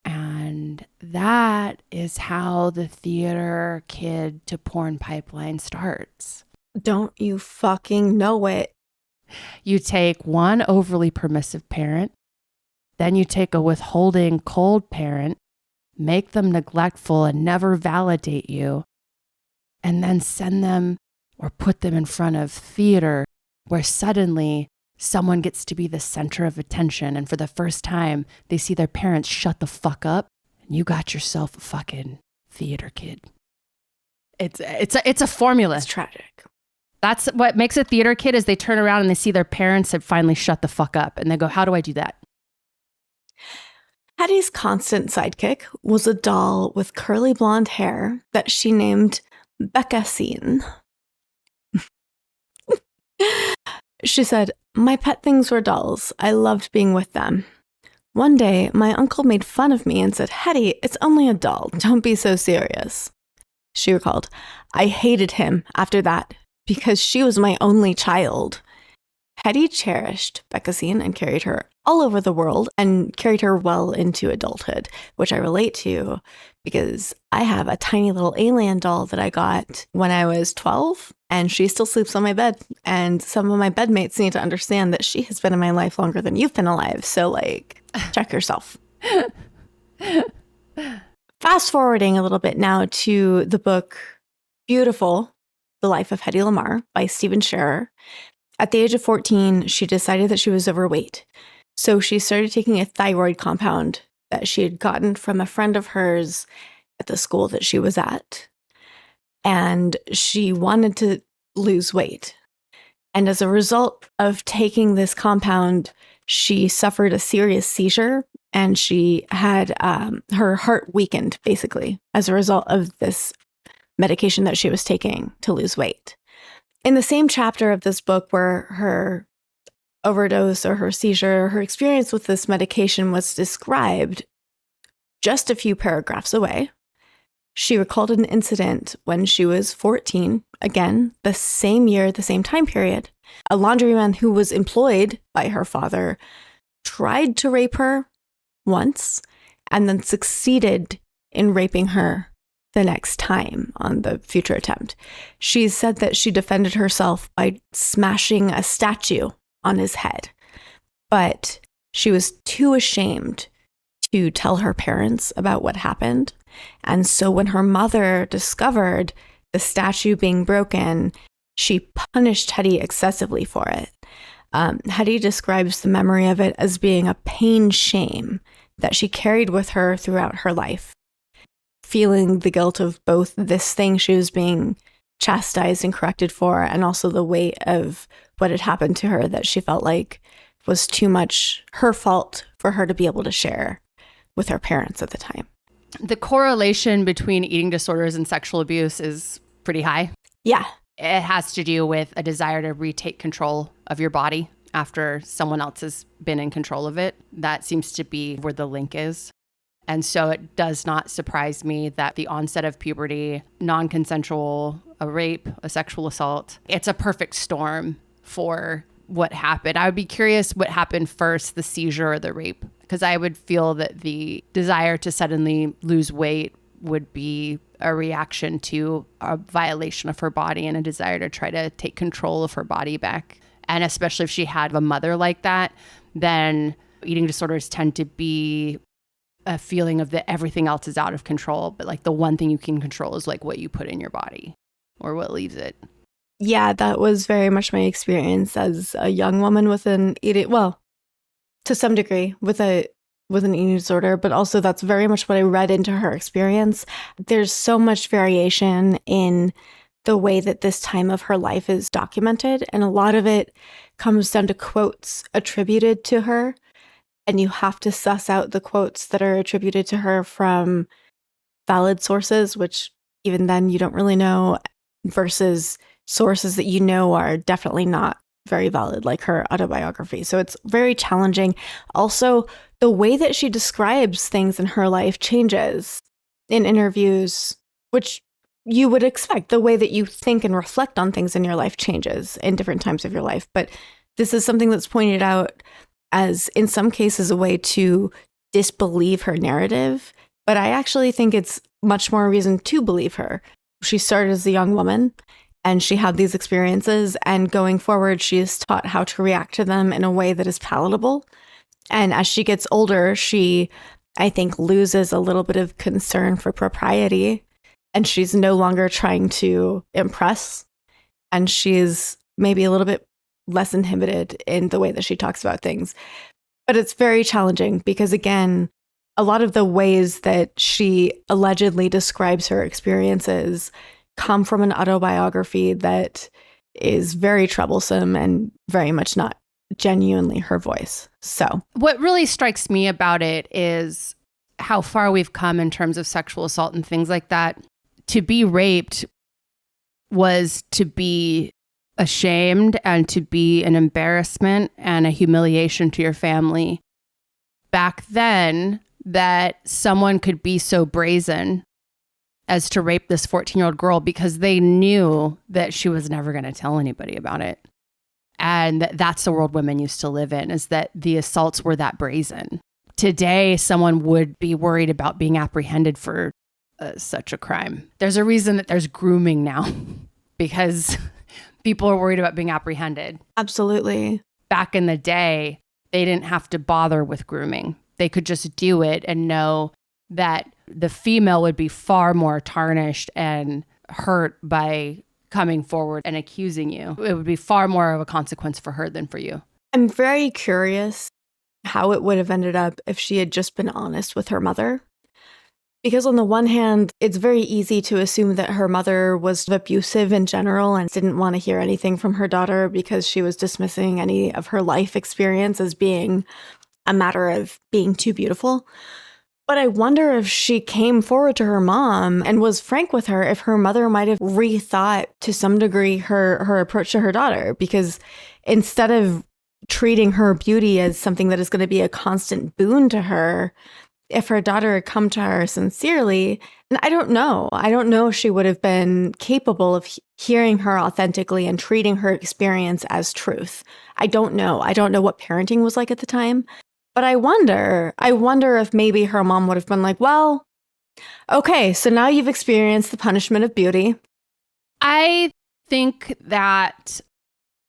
And that is how the theater kid to porn pipeline starts. Don't you fucking know it. You take one overly permissive parent, then you take a withholding, cold parent, make them neglectful and never validate you, and then send them or put them in front of theater where suddenly someone gets to be the center of attention, and for the first time, they see their parents shut the fuck up, and you got yourself a fucking theater kid. It's a formula. It's tragic. That's what makes a theater kid is they turn around and they see their parents have finally shut the fuck up, and they go, how do I do that? Hedy's constant sidekick was a doll with curly blonde hair that she named Becca-Scene. She said, my pet things were dolls. I loved being with them. One day, my uncle made fun of me and said, Hedy, it's only a doll. Don't be so serious. She recalled, I hated him after that because she was my only child. Hedy cherished Becca-Scene and carried her all over the world and carried her well into adulthood, which I relate to because I have a tiny little alien doll that I got when I was 12, and she still sleeps on my bed. And some of my bedmates need to understand that she has been in my life longer than you've been alive. So, like, check yourself. Fast forwarding a little bit now to the book Beautiful, The Life of Hedy Lamarr by Stephen Shearer. At the age of 14, she decided that she was overweight. So she started taking a thyroid compound that she had gotten from a friend of hers at the school that she was at. And she wanted to lose weight. And as a result of taking this compound, she suffered a serious seizure and she had her heart weakened, basically, as a result of this medication that she was taking to lose weight. In the same chapter of this book where her overdose or her seizure, her experience with this medication was described, just a few paragraphs away, she recalled an incident when she was 14, again, the same year, the same time period. A laundryman who was employed by her father tried to rape her once and then succeeded in raping her the next time on the future attempt. She said that she defended herself by smashing a statue on his head, but she was too ashamed to tell her parents about what happened. And so when her mother discovered the statue being broken, she punished Hedy excessively for it. Hedy describes the memory of it as being a pain shame that she carried with her throughout her life, feeling the guilt of both this thing she was being chastised and corrected for, and also the weight of what had happened to her that she felt like was too much her fault for her to be able to share with her parents at the time. The correlation between eating disorders and sexual abuse is pretty high. Yeah. It has to do with a desire to retake control of your body after someone else has been in control of it. That seems to be where the link is. And so it does not surprise me that the onset of puberty, non-consensual, a rape, a sexual assault, it's a perfect storm for what happened. I would be curious what happened first, the seizure or the rape, because I would feel that the desire to suddenly lose weight would be a reaction to a violation of her body and a desire to try to take control of her body back. And especially if she had a mother like that, then eating disorders tend to be a feeling of that everything else is out of control, but like the one thing you can control is like what you put in your body or what leaves it. Yeah, that was very much my experience as a young woman with an eating, well, to some degree with an eating disorder, but also that's very much what I read into her experience. There's so much variation in the way that this time of her life is documented, and a lot of it comes down to quotes attributed to her, and you have to suss out the quotes that are attributed to her from valid sources, which even then you don't really know, versus sources that you know are definitely not very valid, like her autobiography. So it's very challenging. Also, the way that she describes things in her life changes in interviews, which you would expect. The way that you think and reflect on things in your life changes in different times of your life. But this is something that's pointed out as, in some cases, a way to disbelieve her narrative. But I actually think it's much more reason to believe her. She started as a young woman, and she had these experiences, and going forward, she is taught how to react to them in a way that is palatable. And as she gets older, she, I think, loses a little bit of concern for propriety, and she's no longer trying to impress, and she's maybe a little bit less inhibited in the way that she talks about things. But it's very challenging because, again, a lot of the ways that she allegedly describes her experiences come from an autobiography that is very troublesome and very much not genuinely her voice. So what really strikes me about it is how far we've come in terms of sexual assault and things like that. To be raped was to be ashamed and to be an embarrassment and a humiliation to your family. Back then, that someone could be so brazen as to rape this 14-year-old girl because they knew that she was never going to tell anybody about it. And that's the world women used to live in, is that the assaults were that brazen. Today, someone would be worried about being apprehended for such a crime. There's a reason that there's grooming now because people are worried about being apprehended. Absolutely. Back in the day, they didn't have to bother with grooming. They could just do it and know that the female would be far more tarnished and hurt by coming forward and accusing you. It would be far more of a consequence for her than for you. I'm very curious how it would have ended up if she had just been honest with her mother. Because on the one hand, it's very easy to assume that her mother was abusive in general and didn't want to hear anything from her daughter because she was dismissing any of her life experience as being a matter of being too beautiful. But I wonder if she came forward to her mom and was frank with her, if her mother might have rethought to some degree her approach to her daughter, because instead of treating her beauty as something that is going to be a constant boon to her, if her daughter had come to her sincerely, and I don't know if she would have been capable of hearing her authentically and treating her experience as truth. I don't know what parenting was like at the time. But I wonder if maybe her mom would have been like, well, okay, so now you've experienced the punishment of beauty. I think that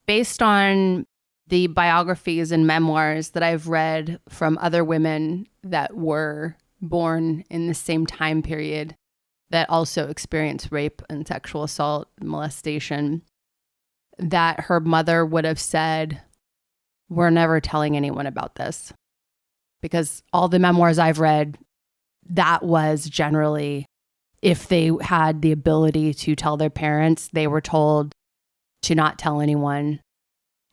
based on the biographies and memoirs that I've read from other women that were born in the same time period that also experienced rape and sexual assault, molestation, that her mother would have said, we're never telling anyone about this. Because all the memoirs I've read, that was generally, if they had the ability to tell their parents, they were told to not tell anyone.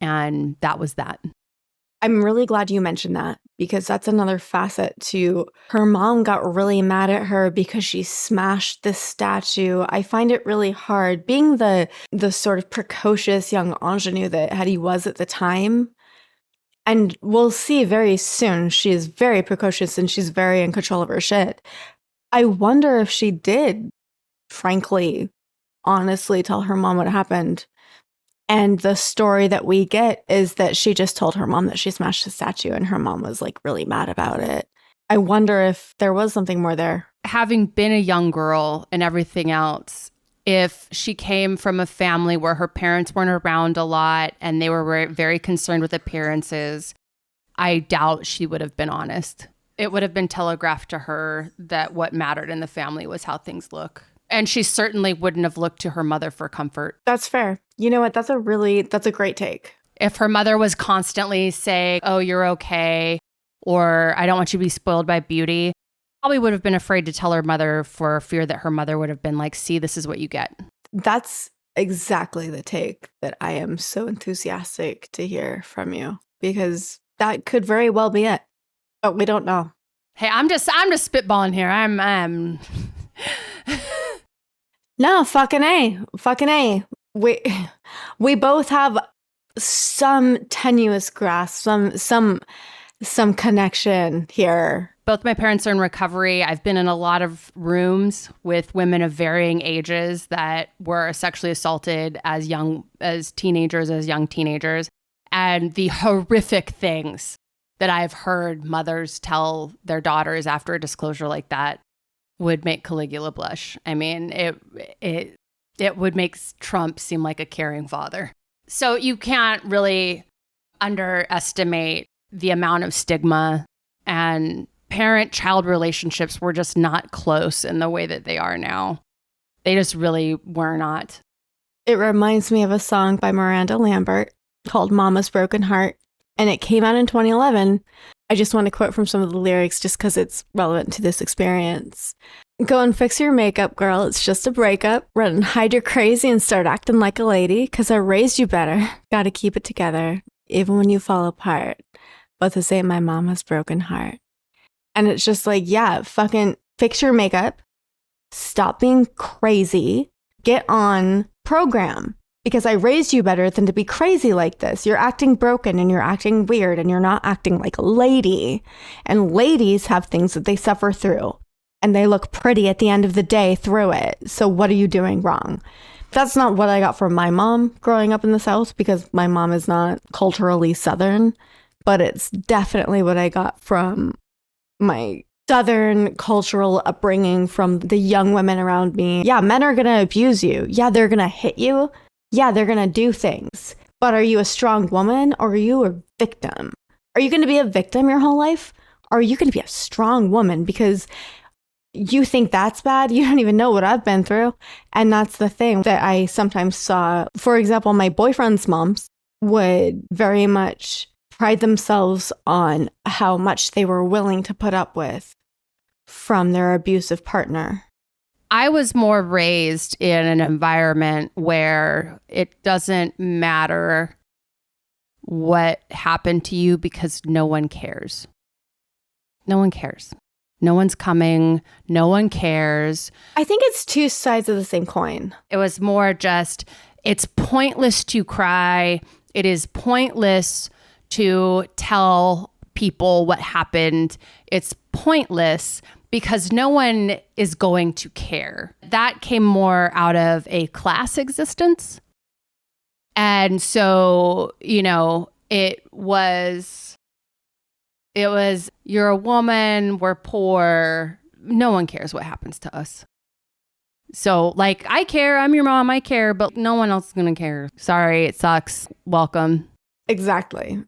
And that was that. I'm really glad you mentioned that, because that's another facet to her mom got really mad at her because she smashed this statue. I find it really hard being the sort of precocious young ingenue that Hedy was at the time. And we'll see very soon, she is very precocious and she's very in control of her shit. I wonder if she did, frankly, honestly tell her mom what happened. And the story that we get is that she just told her mom that she smashed the statue and her mom was like really mad about it. I wonder if there was something more there. Having been a young girl and everything else, if she came from a family where her parents weren't around a lot and they were very concerned with appearances, I doubt she would have been honest. It would have been telegraphed to her that what mattered in the family was how things look. And she certainly wouldn't have looked to her mother for comfort. That's fair. You know what? That's a great take. If her mother was constantly saying, oh, you're okay, or I don't want you to be spoiled by beauty, probably would have been afraid to tell her mother for fear that her mother would have been like, see, this is what you get. That's exactly the take that I am so enthusiastic to hear from you, because that could very well be it, but we don't know. Hey, I'm just spitballing here. I'm No, fucking A. We both have some tenuous grasp, some connection here. Both my parents are in recovery. I've been in a lot of rooms with women of varying ages that were sexually assaulted as young teenagers. And the horrific things that I've heard mothers tell their daughters after a disclosure like that would make Caligula blush. I mean, it would make Trump seem like a caring father. So you can't really underestimate the amount of stigma, and parent-child relationships were just not close in the way that they are now. They just really were not. It reminds me of a song by Miranda Lambert called Mama's Broken Heart, and it came out in 2011. I just want to quote from some of the lyrics just because it's relevant to this experience. Go and fix your makeup, girl. It's just a breakup. Run and hide your crazy and start acting like a lady, because I raised you better. Gotta keep it together, even when you fall apart. But this ain't my mama's broken heart. And it's just like, yeah, fucking fix your makeup. Stop being crazy. Get on program. Because I raised you better than to be crazy like this. You're acting broken and you're acting weird and you're not acting like a lady. And ladies have things that they suffer through. And they look pretty at the end of the day through it. So what are you doing wrong? That's not what I got from my mom growing up in the South, because my mom is not culturally Southern. But it's definitely what I got from my Southern cultural upbringing from the young women around me. Yeah, men are going to abuse you. Yeah, they're going to hit you. Yeah, they're going to do things. But are you a strong woman or are you a victim? Are you going to be a victim your whole life? Or are you going to be a strong woman because you think that's bad? You don't even know what I've been through. And that's the thing that I sometimes saw. For example, my boyfriend's moms would very much pride themselves on how much they were willing to put up with from their abusive partner. I was more raised in an environment where it doesn't matter what happened to you because no one cares. No one cares. No one's coming. No one cares. I think it's two sides of the same coin. It was more just, it's pointless to cry. It is pointless to tell people what happened. It's pointless because no one is going to care. That came more out of a class existence. And so, it was, you're a woman, we're poor, no one cares what happens to us. So, like, I care, I'm your mom, I care, but no one else is going to care. Sorry, it sucks. Welcome. Exactly.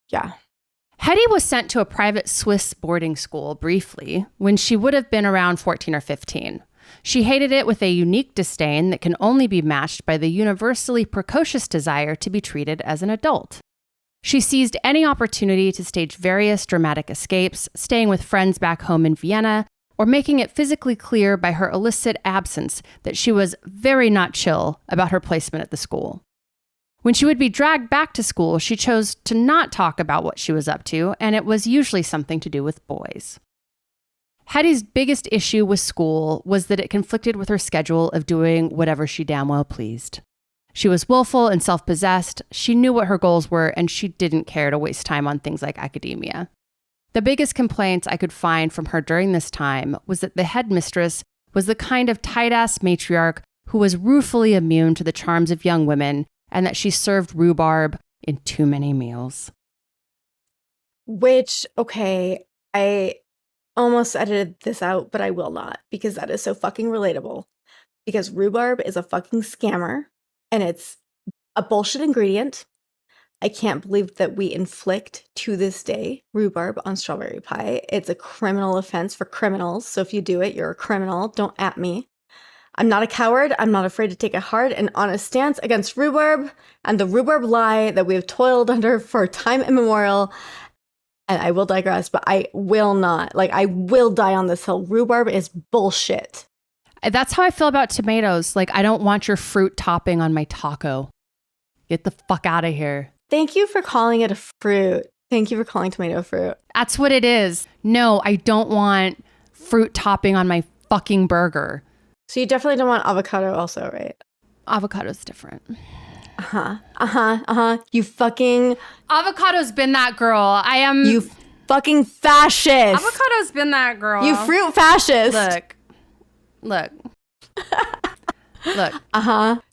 Yeah. Hedy was sent to a private Swiss boarding school briefly when she would have been around 14 or 15. She hated it with a unique disdain that can only be matched by the universally precocious desire to be treated as an adult. She seized any opportunity to stage various dramatic escapes, staying with friends back home in Vienna, or making it physically clear by her illicit absence that she was very not chill about her placement at the school. When she would be dragged back to school, she chose to not talk about what she was up to, and it was usually something to do with boys. Hedy's biggest issue with school was that it conflicted with her schedule of doing whatever she damn well pleased. She was willful and self-possessed, she knew what her goals were, and she didn't care to waste time on things like academia. The biggest complaints I could find from her during this time was that the headmistress was the kind of tight-ass matriarch who was ruefully immune to the charms of young women, and that she served rhubarb in too many meals. Which, okay, I almost edited this out, but I will not, because that is so fucking relatable. Because rhubarb is a fucking scammer, and it's a bullshit ingredient. I can't believe that we inflict, to this day, rhubarb on strawberry pie. It's a criminal offense for criminals, so if you do it, you're a criminal. Don't at me. I'm not a coward. I'm not afraid to take a hard and honest stance against rhubarb and the rhubarb lie that we have toiled under for time immemorial. And I will digress, but I will not. I will die on this hill. Rhubarb is bullshit. That's how I feel about tomatoes. I don't want your fruit topping on my taco. Get the fuck out of here. Thank you for calling it a fruit. Thank you for calling tomato fruit. That's what it is. No, I don't want fruit topping on my fucking burger. So you definitely don't want avocado also, right? Avocado's different. You fucking... Avocado's been that girl. You fucking fascist. Avocado's been that girl. You fruit fascist. Look.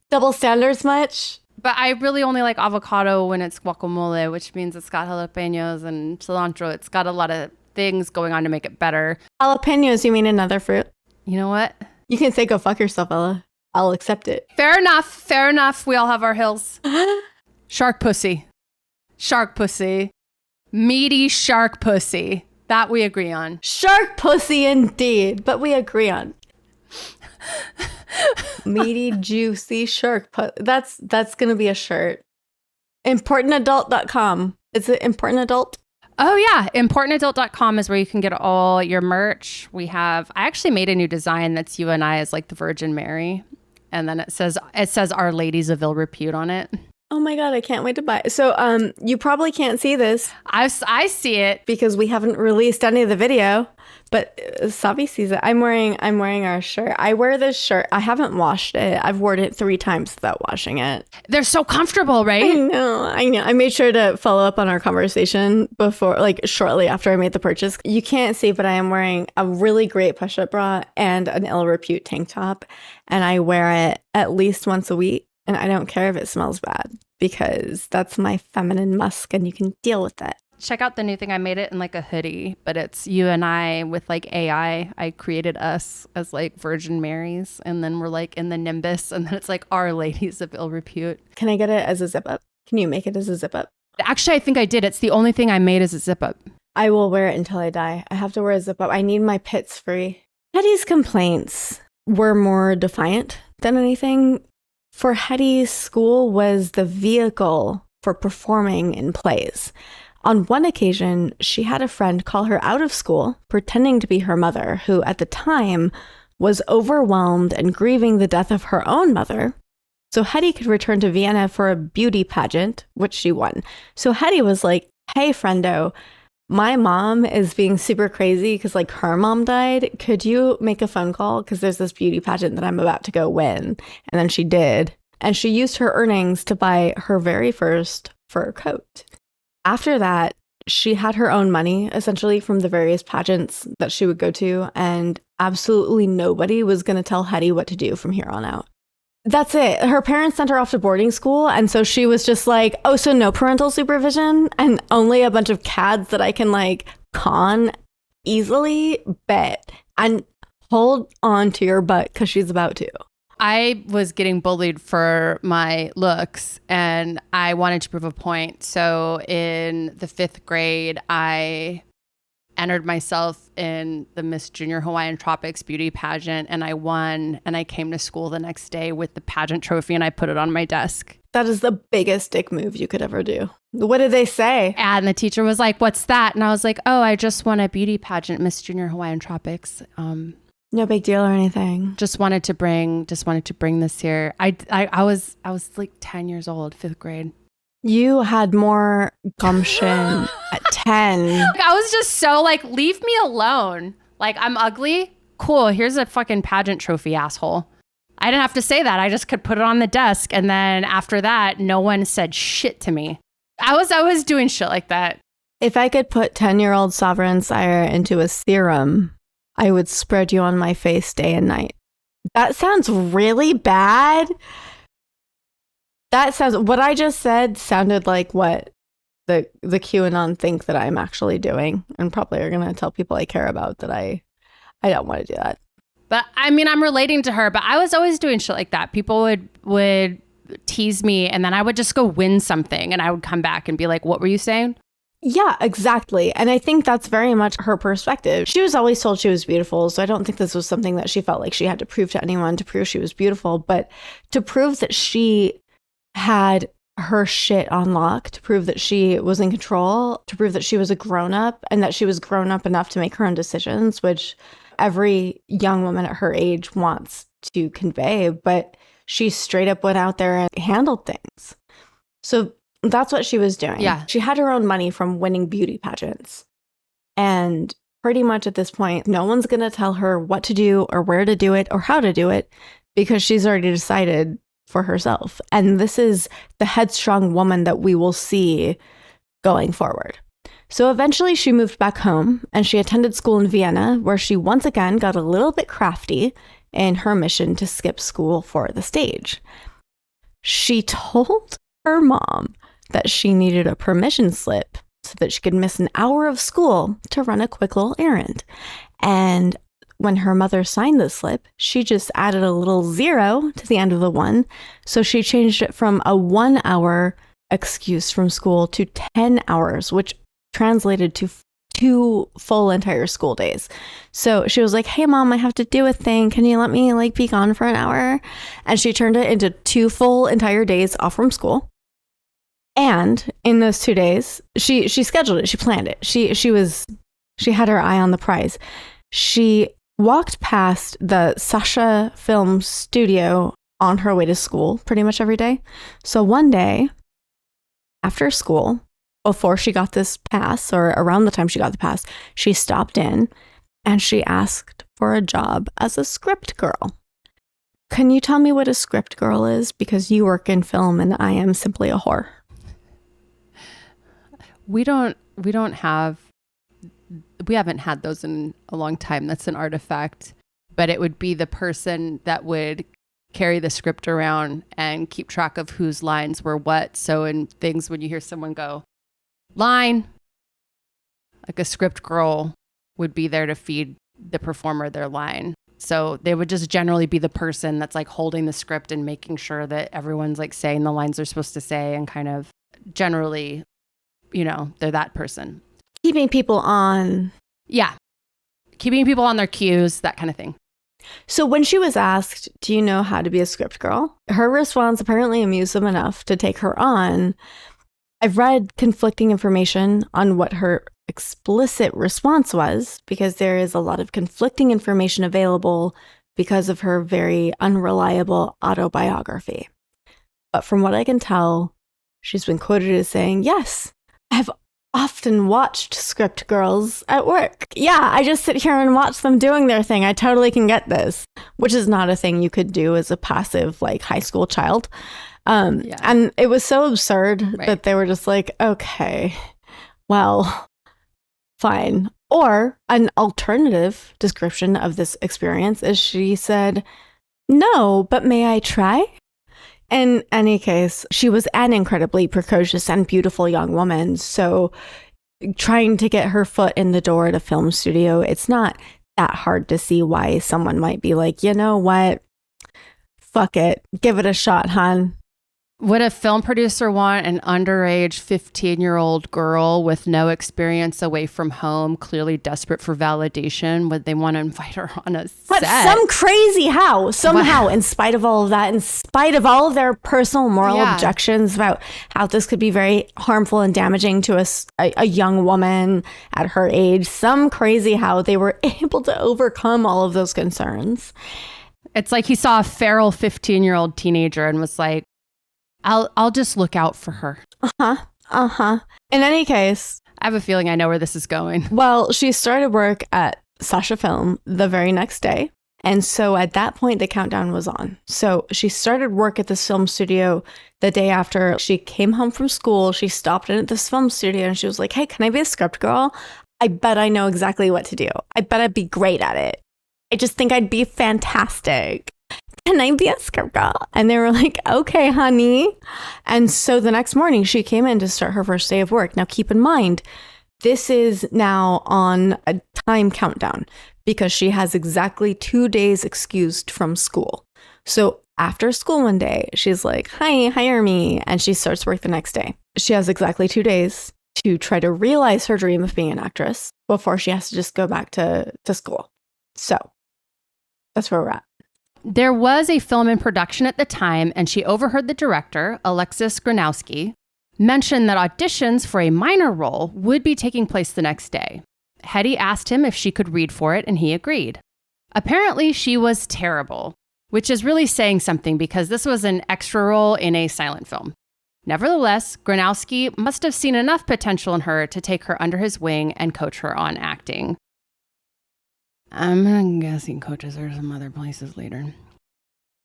Double standards much? But I really only like avocado when it's guacamole, which means it's got jalapenos and cilantro. It's got a lot of things going on to make it better. Jalapenos, you mean another fruit? You know what? You can say go fuck yourself, Ella. I'll accept it. Fair enough. We all have our hills. Shark pussy. Meaty shark pussy. That we agree on. Shark pussy indeed, but we agree on. Meaty, juicy shark pussy. That's going to be a shirt. Importantadult.com. Is it Important Adult? Oh yeah, importantadult.com is where you can get all your merch. I actually made a new design that's you and I as the Virgin Mary, and then it says Our Ladies of Ill Repute on it. Oh my god, I can't wait to buy it. So you probably can't see this. I see it because we haven't released any of the video, but Savi sees it. I'm wearing our shirt. I wear this shirt. I haven't washed it. I've worn it 3 times without washing it. They're so comfortable, right? I know. I made sure to follow up on our conversation before, shortly after I made the purchase. You can't see, but I am wearing a really great push-up bra and an ill repute tank top, and I wear it at least once a week. And I don't care if it smells bad because that's my feminine musk and you can deal with it. Check out the new thing. I made it in a hoodie, but it's you and I with AI. I created us as Virgin Marys, and then we're in the Nimbus, and then it's Our Ladies of Ill Repute. Can I get it as a zip up? Can you make it as a zip up? Actually, I think I did. It's the only thing I made as a zip up. I will wear it until I die. I have to wear a zip up. I need my pits free. Hedy's complaints were more defiant than anything. For Hedy, school was the vehicle for performing in plays. On one occasion, she had a friend call her out of school, pretending to be her mother, who at the time was overwhelmed and grieving the death of her own mother. So Hedy could return to Vienna for a beauty pageant, which she won. So Hedy was like, hey, friendo, my mom is being super crazy because like her mom died. Could you make a phone call? Because there's this beauty pageant that I'm about to go win. And then she did. And she used her earnings to buy her very first fur coat. After that, she had her own money, essentially, from the various pageants that she would go to. And absolutely nobody was going to tell Hedy what to do from here on out. That's it. Her parents sent her off to boarding school. And so she was just like, oh, so no parental supervision and only a bunch of cads that I can like con easily? Bet. And hold on to your butt because she's about to. I was getting bullied for my looks and I wanted to prove a point. So in the 5th grade, I entered myself in the Miss Junior Hawaiian Tropics beauty pageant and I won. And I came to school the next day with the pageant trophy and I put it on my desk. That is the biggest dick move you could ever do. What did they say? And the teacher was like, "What's that?" And I was like, "Oh, I just won a beauty pageant, Miss Junior Hawaiian Tropics. No big deal or anything. Just wanted to bring this here." I was like 10 years old, 5th grade. You had more gumption at 10. I was just so like, leave me alone. Like, I'm ugly. Cool. Here's a fucking pageant trophy, asshole. I didn't have to say that. I just could put it on the desk. And then after that, no one said shit to me. I was doing shit like that. If I could put 10-year-old Sovereign Syre into a serum, I would spread you on my face day and night. That sounds really bad. What I just said sounded like what the QAnon think that I'm actually doing, and probably are going to tell people I care about that I don't want to do that. But I mean, I'm relating to her, but I was always doing shit like that. People would tease me and then I would just go win something and I would come back and be like, "What were you saying?" Yeah, exactly. And I think that's very much her perspective. She was always told she was beautiful, so I don't think this was something that she felt like she had to prove to anyone to prove she was beautiful, but to prove that she had her shit on lock, to prove that she was in control, to prove that she was a grown-up and that she was grown up enough to make her own decisions, which every young woman at her age wants to convey, but she straight up went out there and handled things. So that's what she was doing. Yeah. She had her own money from winning beauty pageants. And pretty much at this point, no one's going to tell her what to do or where to do it or how to do it because she's already decided for herself. And this is the headstrong woman that we will see going forward. So eventually she moved back home and she attended school in Vienna, where she once again got a little bit crafty in her mission to skip school for the stage. She told her mom that she needed a permission slip so that she could miss an hour of school to run a quick little errand. And when her mother signed the slip, she just added a little 0 to the end of the 1. So she changed it from a 1-hour excuse from school to 10 hours, which translated to 2 full entire school days. So she was like, "Hey mom, I have to do a thing. Can you let me like be gone for an hour?" And she turned it into 2 full entire days off from school. And in those 2 days, she scheduled it. She planned it. She had her eye on the prize. She walked past the Sasha Film Studio on her way to school pretty much every day. So one day after school, before she got this pass, or around the time she got the pass, she stopped in and she asked for a job as a script girl. Can you tell me what a script girl is? Because you work in film and I am simply a whore. We haven't had those in a long time. That's an artifact. But it would be the person that would carry the script around and keep track of whose lines were what. So in things, when you hear someone go, "Line," like a script girl would be there to feed the performer their line. So they would just generally be the person that's like holding the script and making sure that everyone's like saying the lines they're supposed to say, and kind of generally, they're that person. Keeping people on. Yeah. Keeping people on their cues, that kind of thing. So when she was asked, "Do you know how to be a script girl?" her response apparently amused them enough to take her on. I've read conflicting information on what her explicit response was, because there is a lot of conflicting information available because of her very unreliable autobiography. But from what I can tell, she's been quoted as saying, "Yes, I've often watched script girls at work. Yeah, I just sit here and watch them doing their thing. I totally can get this, which is not a thing you could do as a passive, like, high school child. And it was so absurd that they were just like, okay, well, fine. Or an alternative description of this experience is she said, no, but may I try? In any case, she was an incredibly precocious and beautiful young woman. So trying to get her foot in the door at a film studio, it's not that hard to see why someone might be like, you know what? Fuck it. Give it a shot, hon. Would a film producer want an underage 15-year-old girl with no experience away from home, clearly desperate for validation? Would they want to invite her on a set? But somehow, in spite of all of that, in spite of all of their personal moral objections about how this could be very harmful and damaging to a young woman at her age, some crazy how they were able to overcome all of those concerns. It's like he saw a feral 15-year-old teenager and was like, I'll just look out for her. In any case, I have a feeling I know where this is going. Well, she started work at Sasha Film the very next day. And so at that point, the countdown was on. So she started work at this film studio the day after she came home from school. She stopped in at this film studio and she was like, hey, can I be a script girl? I bet I know exactly what to do. I bet I'd be great at it. I just think I'd be fantastic. Can I be a script girl? And they were like, okay, honey. And so the next morning she came in to start her first day of work. Now, keep in mind, this is now on a time countdown because she has exactly 2 days excused from school. So after school one day, she's like, hi, hire me. And she starts work the next day. She has exactly 2 days to try to realize her dream of being an actress before she has to just go back to school. So that's where we're at. There was a film in production at the time, and she overheard the director, Alexis Gronowski, mention that auditions for a minor role would be taking place the next day. Hedy asked him if she could read for it, and he agreed. Apparently, she was terrible, which is really saying something because this was an extra role in a silent film. Nevertheless, Gronowski must have seen enough potential in her to take her under his wing and coach her on acting. I'm guessing coaches her some other places later.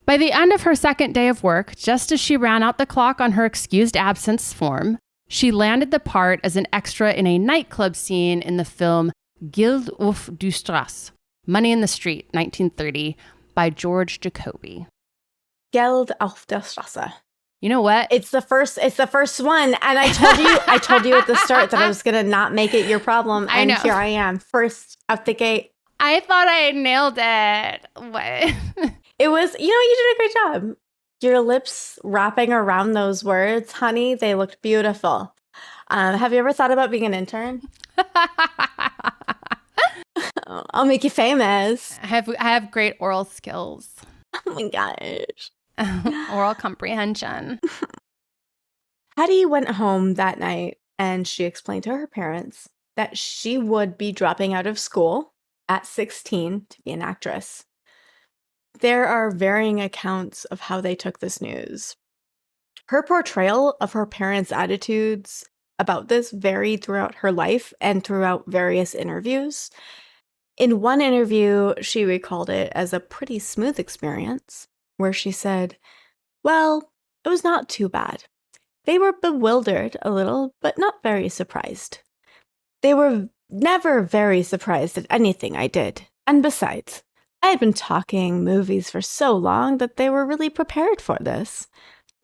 By the end of her second day of work, just as she ran out the clock on her excused absence form, she landed the part as an extra in a nightclub scene in the film Geld auf die Straße, Money in the Street, 1930, by George Jacobi. Geld auf der Straße. You know what? It's the first one. And I told you at the start that I was going to not make it your problem. And I know. Here I am, first out the gate. I thought I had nailed it. What? It was, you did a great job. Your lips wrapping around those words, honey, they looked beautiful. Have you ever thought about being an intern? I'll make you famous. I have great oral skills. Oh my gosh. Oral comprehension. Hedy went home that night and she explained to her parents that she would be dropping out of school at 16 to be an actress. There are varying accounts of how they took this news. Her portrayal of her parents' attitudes about this varied throughout her life and throughout various interviews. In one interview, she recalled it as a pretty smooth experience, where she said, well, it was not too bad. They were bewildered a little, but not very surprised. They were never very surprised at anything I did. And besides, I had been talking movies for so long that they were really prepared for this.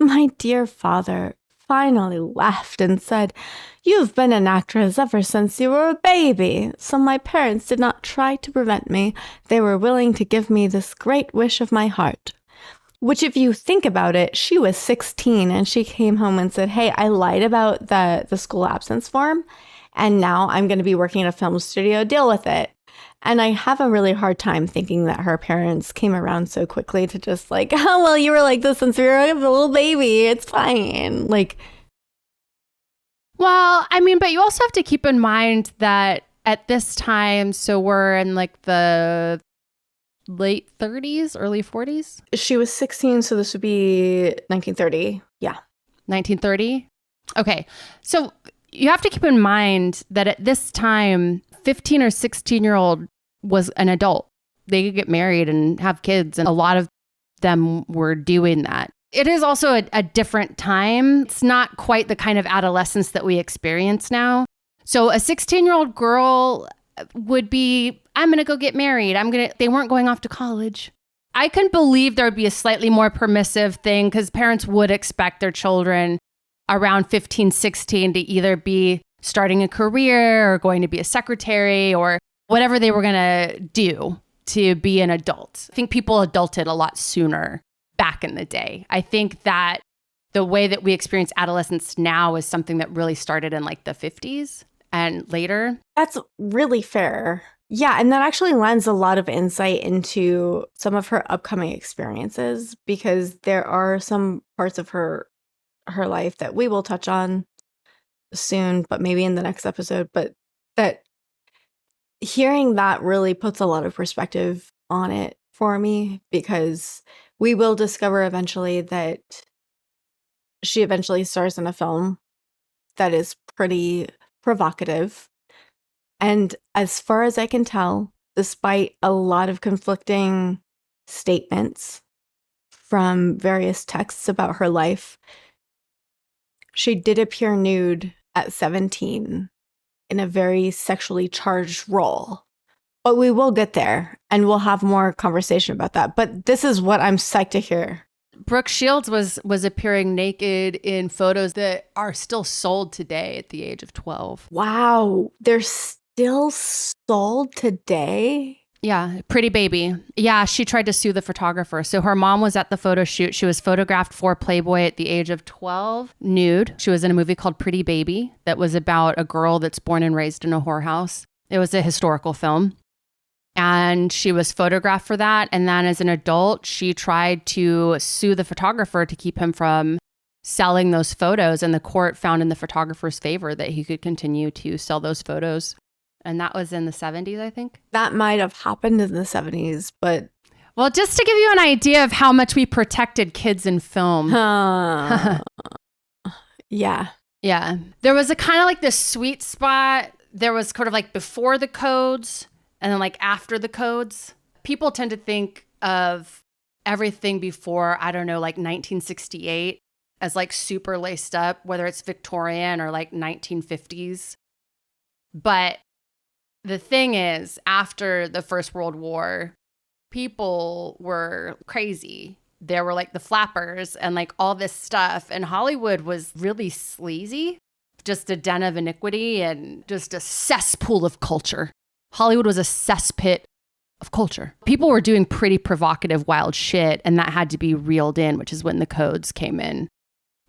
My dear father finally laughed and said, you've been an actress ever since you were a baby. So my parents did not try to prevent me. They were willing to give me this great wish of my heart. Which, if you think about it, she was 16 and she came home and said, hey, I lied about the school absence form. And now I'm going to be working at a film studio. Deal with it. And I have a really hard time thinking that her parents came around so quickly to just like, oh, well, you were like this since you were a little baby. It's fine. Like, well, I mean, but you also have to keep in mind that at this time, so we're in like the late 30s, early 40s. She was 16, so this would be 1930. Yeah. 1930. Okay. So You have to keep in mind that at this time, 15 or 16-year-old was an adult. They could get married and have kids, and a lot of them were doing that. It is also a different time. It's not quite the kind of adolescence that we experience now. So a 16-year-old girl would be, I'm going to go get married. They weren't going off to college. I can believe there would be a slightly more permissive thing because parents would expect their children around 15, 16 to either be starting a career or going to be a secretary or whatever they were going to do to be an adult. I think people adulted a lot sooner back in the day. I think that the way that we experience adolescence now is something that really started in like the 50s and later. That's really fair. Yeah, and that actually lends a lot of insight into some of her upcoming experiences because there are some parts of her life that we will touch on soon, but maybe in the next episode. But that hearing that really puts a lot of perspective on it for me because we will discover eventually that she eventually stars in a film that is pretty provocative. And as far as I can tell, despite a lot of conflicting statements from various texts about her life, she did appear nude at 17 in a very sexually charged role. But we will get there and we'll have more conversation about that. But this is what I'm psyched to hear. Brooke Shields was appearing naked in photos that are still sold today at the age of 12. Wow. They're still sold today? Yeah, Pretty Baby. Yeah, she tried to sue the photographer. So her mom was at the photo shoot. She was photographed for Playboy at the age of 12, nude. She was in a movie called Pretty Baby that was about a girl that's born and raised in a whorehouse. It was a historical film. And she was photographed for that. And then as an adult, she tried to sue the photographer to keep him from selling those photos. And the court found in the photographer's favor that he could continue to sell those photos. And that was in the 70s, I think. That might have happened in the 70s, but... Well, just to give you an idea of how much we protected kids in film. Yeah. Yeah. There was a kind of like this sweet spot. There was kind of like before the codes and then like after the codes. People tend to think of everything before, I don't know, like 1968 as like super laced up, whether it's Victorian or like 1950s. But the thing is, after the First World War, people were crazy. There were like the flappers and like all this stuff. And Hollywood was really sleazy, just a den of iniquity and just a cesspool of culture. Hollywood was a cesspit of culture. People were doing pretty provocative, wild shit. And that had to be reeled in, which is when the codes came in,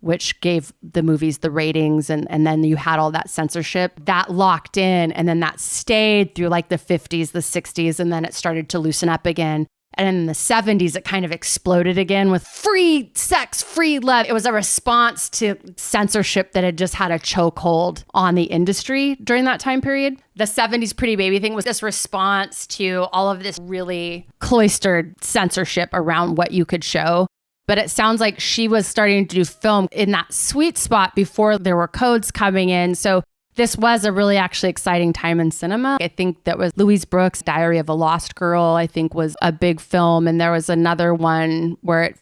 which gave the movies the ratings. And then you had all that censorship that locked in. And then that stayed through like the 50s, the 60s. And then it started to loosen up again. And in the 70s, it kind of exploded again with free sex, free love. It was a response to censorship that had just had a chokehold on the industry during that time period. The 70s Pretty Baby thing was this response to all of this really cloistered censorship around what you could show. But it sounds like she was starting to do film in that sweet spot before there were codes coming in. So this was a really actually exciting time in cinema. I think that was Louise Brooks' Diary of a Lost Girl, I think was a big film. And there was another one where it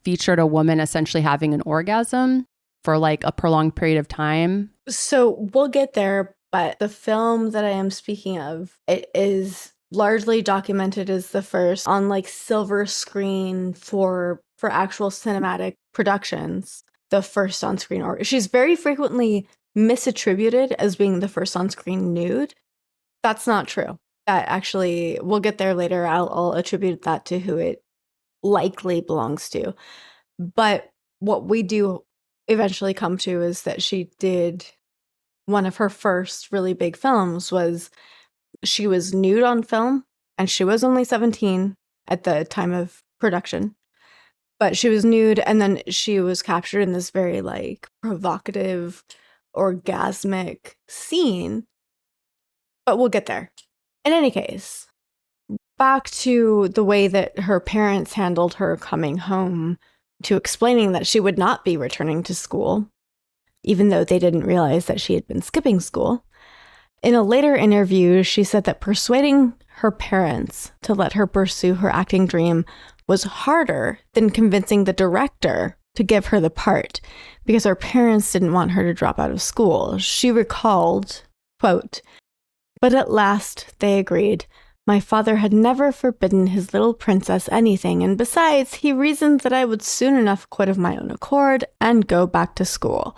featured a woman essentially having an orgasm for like a prolonged period of time. So we'll get there, but the film that I am speaking of, it is largely documented as the first on like silver screen for actual cinematic productions, the first on-screen or she's very frequently misattributed as being the first on-screen nude. That's not true. That actually, we'll get there later. I'll attribute that to who it likely belongs to. But what we do eventually come to is that she did one of her first really big films was she was nude on film and she was only 17 at the time of production. But she was nude and then she was captured in this very like provocative orgasmic scene, but we'll get there. In any case, back to the way that her parents handled her coming home to explaining that she would not be returning to school. even though they didn't realize that she had been skipping school. In a later interview, she said that persuading her parents to let her pursue her acting dream was harder than convincing the director to give her the part because her parents didn't want her to drop out of school. She recalled, quote, "But at last they agreed. My father had never forbidden his little princess anything, and besides, he reasoned that I would soon enough quit of my own accord and go back to school."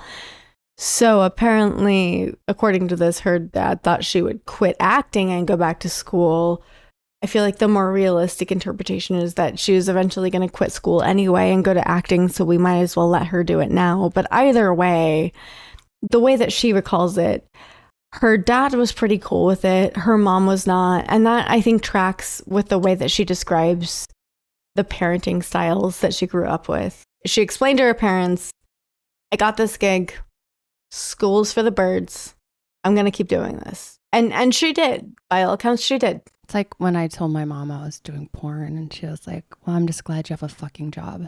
So apparently, according to this, her dad thought she would quit acting and go back to school. I feel like the more realistic interpretation is that she was eventually going to quit school anyway and go to acting, so we might as well let her do it now. But either way, the way that she recalls it, her dad was pretty cool with it. Her mom was not. And that, I think, tracks with the way that she describes the parenting styles that she grew up with. She explained to her parents, I got this gig. School's for the birds. I'm going to keep doing this. And she did. By all accounts, she did. It's like when I told my mom I was doing porn and she was like, well, I'm just glad you have a fucking job.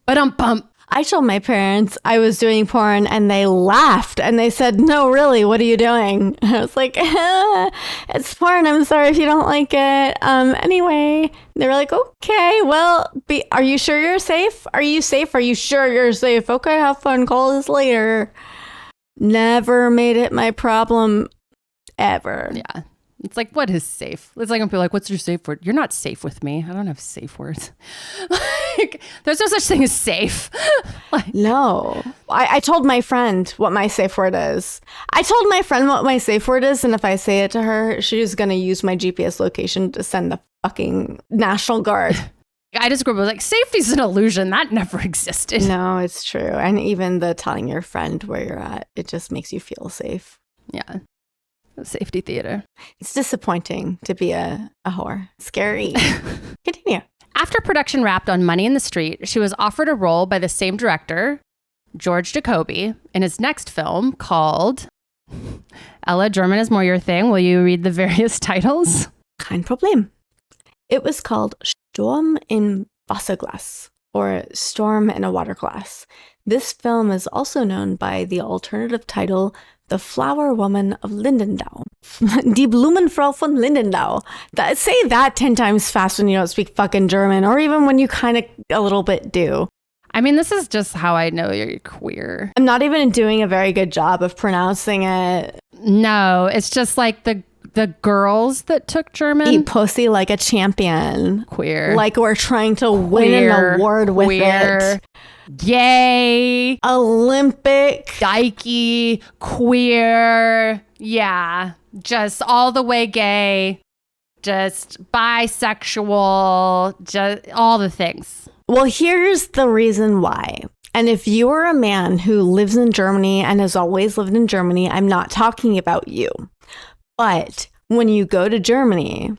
But bump. I told my parents I was doing porn and they laughed and they said, no, really, what are you doing? I was like, it's porn. I'm sorry if you don't like it. Anyway, they were like, okay, well, are you sure you're safe? Are you safe? Are you sure you're safe? Okay, have fun. Call us later. Never made it my problem ever. Yeah. It's like, what is safe? It's like, I'm like, what's your safe word? You're not safe with me. I don't have safe words. Like, there's no such thing as safe. Like, no. I told my friend what my safe word is. I told my friend what my safe word is, and if I say it to her, she's going to use my GPS location to send the fucking National Guard. I just grew up with like, safety's an illusion. That never existed. No, it's true. And even the telling your friend where you're at, it just makes you feel safe. Yeah. Safety theater. It's disappointing to be a whore. Scary. Continue. After production wrapped on Money in the Street, she was offered a role by the same director, George Jacobi, in his next film called Ella, German is more your thing. Will you read the various titles? Kein Problem. It was called Sturm in Wasserglas, or Storm in a Water Glass. This film is also known by the alternative title The Flower Woman of Lindenau. Die Blumenfrau von Lindenau. Say that 10 times fast when you don't speak fucking German, or even when you kind of a little bit do. I mean, this is just how I know you're queer. I'm not even doing a very good job of pronouncing it. No, it's just like the girls that took German. Eat pussy like a champion. Queer. Like we're trying to win an award with it. Gay. Olympic. Dykey. Queer. Yeah. Just all the way gay. Just bisexual. Just all the things. Well, here's the reason why. And if you are a man who lives in Germany and has always lived in Germany, I'm not talking about you. But when you go to Germany,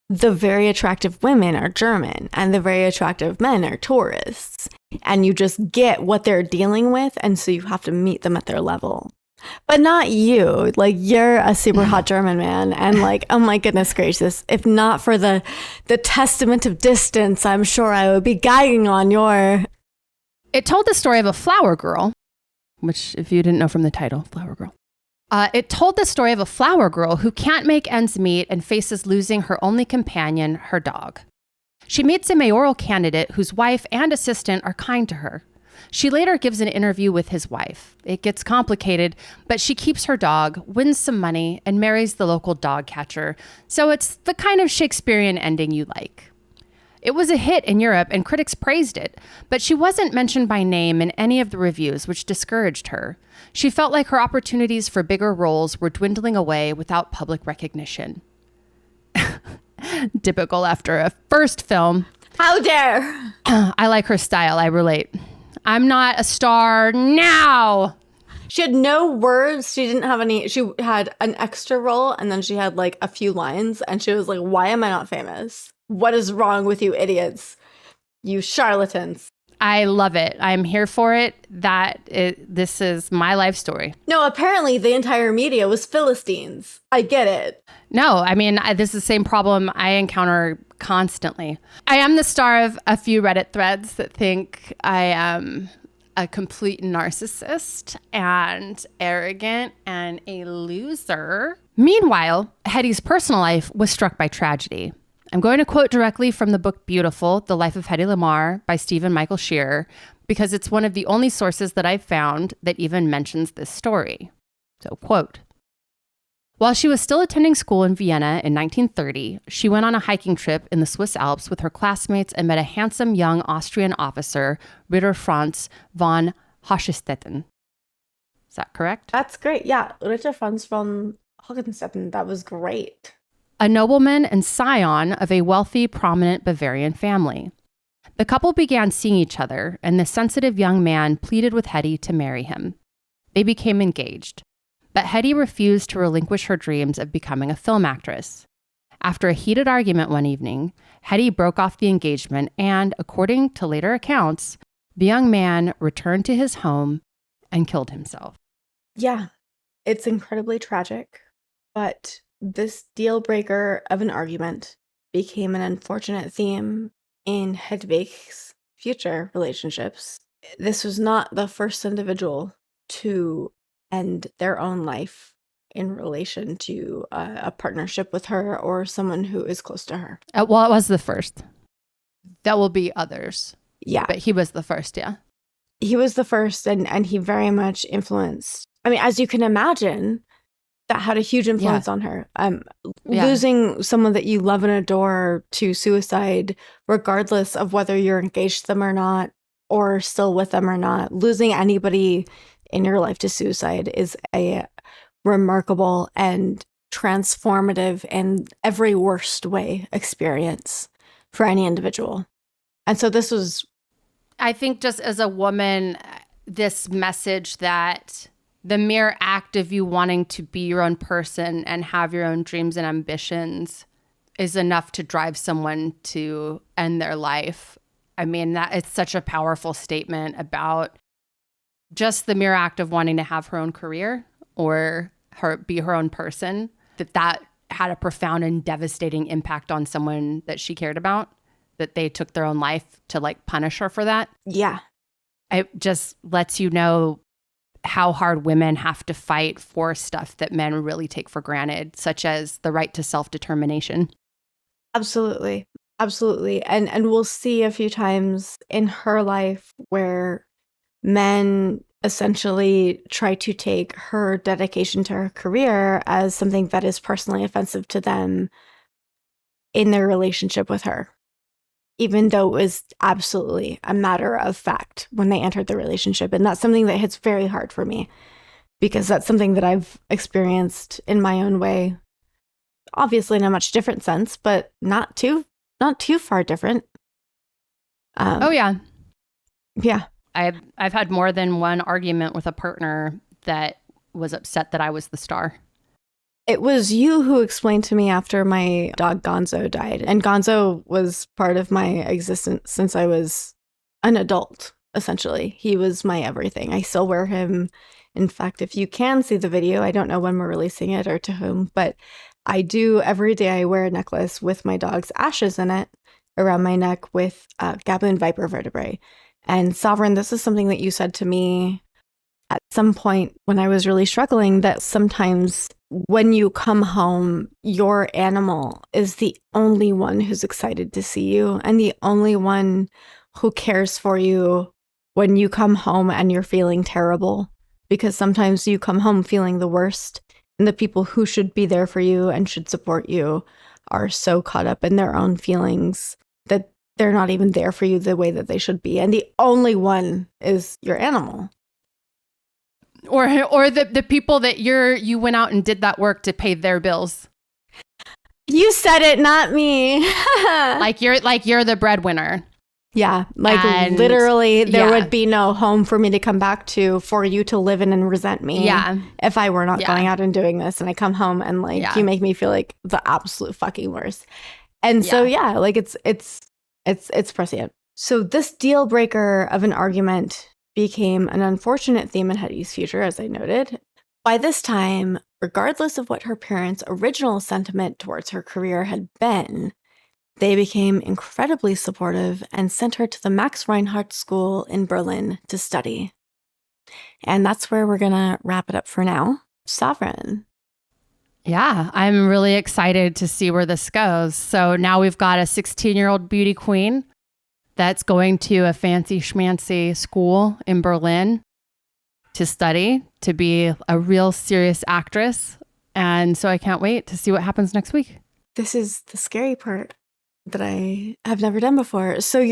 the very attractive women are German and the very attractive men are tourists. And you just get what they're dealing with. And so you have to meet them at their level. But not you. Like, you're a super hot German man. And like, oh my goodness gracious, if not for the testament of distance, I'm sure I would be gagging on your... It told the story of a flower girl, which if you didn't know from the title, Flower Girl. It told the story of a flower girl who can't make ends meet and faces losing her only companion, her dog. She meets a mayoral candidate whose wife and assistant are kind to her. She later gives an interview with his wife. It gets complicated, but she keeps her dog, wins some money, and marries the local dog catcher. So it's the kind of Shakespearean ending you like. It was a hit in Europe and critics praised it, but she wasn't mentioned by name in any of the reviews, which discouraged her. She felt like her opportunities for bigger roles were dwindling away without public recognition. Typical after a first film. How dare! I like her style. I relate. I'm not a star now. She had no words. She didn't have any. She had an extra role and then she had like a few lines and she was like, why am I not famous? What is wrong with you idiots? You charlatans. I love it. I'm here for it. This is my life story. No, apparently the entire media was Philistines. I get it. No, I mean, this is the same problem I encounter constantly. I am the star of a few Reddit threads that think I am a complete narcissist and arrogant and a loser. Meanwhile, Hedy's personal life was struck by tragedy. I'm going to quote directly from the book Beautiful, The Life of Hedy Lamarr by Stephen Michael Shearer, because it's one of the only sources that I've found that even mentions this story. So, quote, while she was still attending school in Vienna in 1930, she went on a hiking trip in the Swiss Alps with her classmates and met a handsome young Austrian officer, Ritter Franz von Hochstetten. Is that correct? That's great. Yeah, Ritter Franz von Hochstetten. That was great. A nobleman and scion of a wealthy, prominent Bavarian family. The couple began seeing each other, and the sensitive young man pleaded with Hedy to marry him. They became engaged. But Hedy refused to relinquish her dreams of becoming a film actress. After a heated argument one evening, Hedy broke off the engagement and, according to later accounts, the young man returned to his home and killed himself. Yeah, it's incredibly tragic, but this deal breaker of an argument became an unfortunate theme in Hedwig's future relationships. This was not the first individual to end their own life in relation to a partnership with her or someone who is close to her. Well, it was the first. There will be others. Yeah. But he was the first, yeah. He was the first, and he very much influenced. I mean, as you can imagine, that had a huge influence on her. Losing someone that you love and adore to suicide, regardless of whether you're engaged to them or not, or still with them or not, losing anybody in your life to suicide is a remarkable and transformative in every worst way experience for any individual. And so this was... I think just as a woman, this message that the mere act of you wanting to be your own person and have your own dreams and ambitions is enough to drive someone to end their life. I mean, that it's such a powerful statement about just the mere act of wanting to have her own career or be her own person, that had a profound and devastating impact on someone that she cared about, that they took their own life to like punish her for that. Yeah. It just lets you know how hard women have to fight for stuff that men really take for granted, such as the right to self-determination. Absolutely. Absolutely. And we'll see a few times in her life where men essentially try to take her dedication to her career as something that is personally offensive to them in their relationship with her, even though it was absolutely a matter of fact when they entered the relationship. And that's something that hits very hard for me because that's something that I've experienced in my own way, obviously in a much different sense, but not too far different. Oh, yeah. Yeah. I've had more than one argument with a partner that was upset that I was the star. It was you who explained to me after my dog Gonzo died. And Gonzo was part of my existence since I was an adult, essentially. He was my everything. I still wear him. In fact, if you can see the video, I don't know when we're releasing it or to whom, but I do every day I wear a necklace with my dog's ashes in it around my neck with gaboon viper vertebrae. And Sovereign, this is something that you said to me at some point when I was really struggling, that sometimes when you come home, your animal is the only one who's excited to see you and the only one who cares for you when you come home and you're feeling terrible. Because sometimes you come home feeling the worst, and the people who should be there for you and should support you are so caught up in their own feelings that they're not even there for you the way that they should be. And the only one is your animal. Or the people that you went out and did that work to pay their bills. You said it, not me. like you're the breadwinner. Yeah, like literally there would be no home for me to come back to for you to live in and resent me. Yeah. If I were not going out and doing this, and I come home and like you make me feel like the absolute fucking worst. And so like it's prescient. So this deal breaker of an argument became an unfortunate theme in Hedy's future, as I noted. By this time, regardless of what her parents' original sentiment towards her career had been, they became incredibly supportive and sent her to the Max Reinhardt School in Berlin to study. And that's where we're going to wrap it up for now. Sovereign. Yeah, I'm really excited to see where this goes. So now we've got a 16-year-old beauty queen that's going to a fancy schmancy school in Berlin to study, to be a real serious actress. And so I can't wait to see what happens next week. This is the scary part that I have never done before. So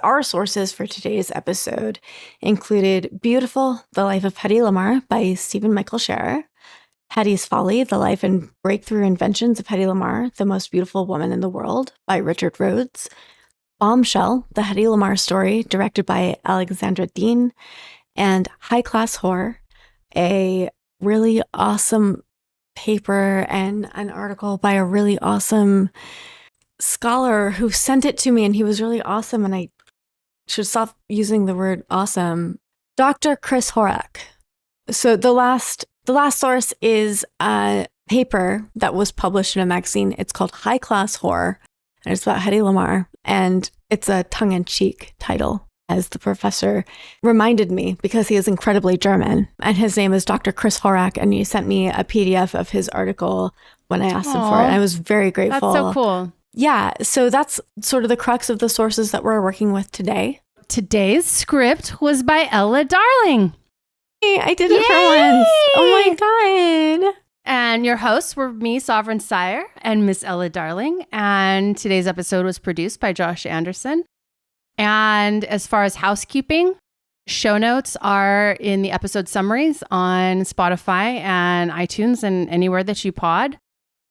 our sources for today's episode included Beautiful, The Life of Hedy Lamarr by Stephen Michael Shearer, Heddy's Folly, The Life and Breakthrough Inventions of Hedy Lamarr, The Most Beautiful Woman in the World by Richard Rhodes, Bombshell, The Hedy Lamarr Story, directed by Alexandra Dean, and High Class Whore, a really awesome paper and an article by a really awesome scholar who sent it to me, and he was really awesome, and I should stop using the word awesome. Dr. Chris Horak. So the last source is a paper that was published in a magazine. It's called High Class Whore, and it's about Hedy Lamarr, and it's a tongue-in-cheek title, as the professor reminded me, because he is incredibly German, and his name is Dr. Chris Horak, and he sent me a PDF of his article when I asked him for it, and I was very grateful. That's so cool. Yeah, so that's sort of the crux of the sources that we're working with today. Today's script was by Ela Darling. Hey, I did it for once. Oh my God. And your hosts were me, Sovereign Syre, and Miss Ela Darling. And today's episode was produced by Josh Anderson. And as far as housekeeping, show notes are in the episode summaries on Spotify and iTunes and anywhere that you pod.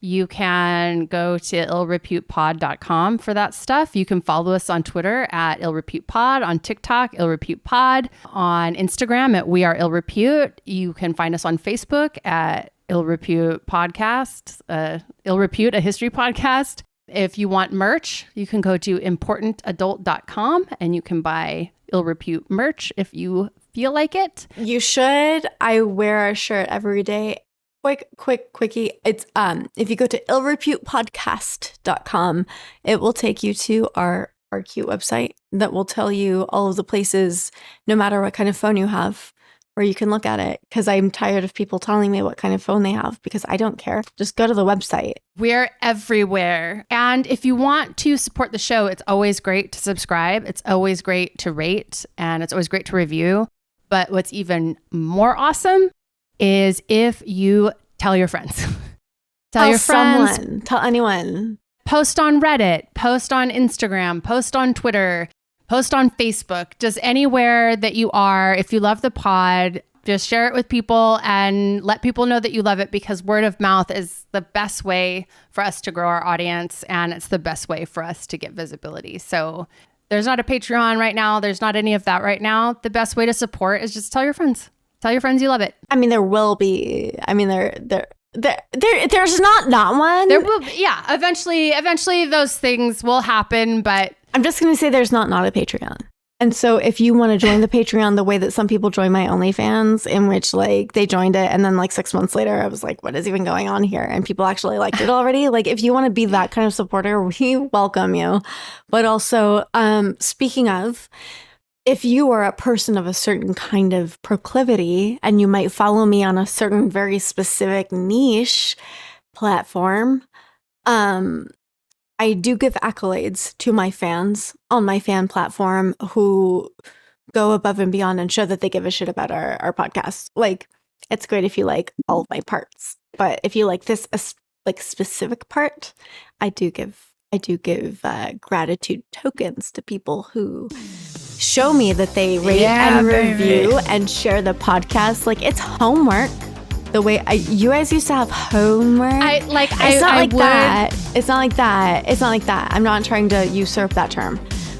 You can go to illreputepod.com for that stuff. You can follow us on Twitter at illreputepod, on TikTok, illreputepod, on Instagram at We Are Illrepute. You can find us on Facebook at illrepute podcast, illrepute, a history podcast. If you want merch, you can go to importantadult.com and you can buy illrepute merch if you feel like it. You should. I wear a shirt every day. Quickie. It's if you go to illreputepodcast.com, it will take you to our cute website that will tell you all of the places, no matter what kind of phone you have, where you can look at it. Because I'm tired of people telling me what kind of phone they have, because I don't care. Just go to the website. We're everywhere. And if you want to support the show, it's always great to subscribe. It's always great to rate, and it's always great to review. But what's even more awesome is if you tell your friends. Tell your friends. Someone. Tell anyone. Post on Reddit. Post on Instagram. Post on Twitter. Post on Facebook. Just anywhere that you are. If you love the pod, just share it with people and let people know that you love it, because word of mouth is the best way for us to grow our audience, and it's the best way for us to get visibility. So there's not a Patreon right now. There's not any of that right now. The best way to support is just tell your friends. Tell your friends you love it. I mean, there will be. I mean, there's not one. There will be, yeah. Eventually those things will happen, but I'm just going to say there's not a Patreon. And so if you want to join the Patreon the way that some people join my OnlyFans, in which like they joined it and then like 6 months later I was like, what is even going on here? And people actually liked it already. Like if you want to be that kind of supporter, we welcome you. But also, speaking of, if you are a person of a certain kind of proclivity and you might follow me on a certain very specific niche platform, I do give accolades to my fans on my fan platform who go above and beyond and show that they give a shit about our podcast. Like, it's great if you like all of my parts, but if you like this like specific part, I do give gratitude tokens to people who show me that they rate and review and share the podcast. Like, it's homework. The way you guys used to have homework. It's not like that. It's not like that. I'm not trying to usurp that term,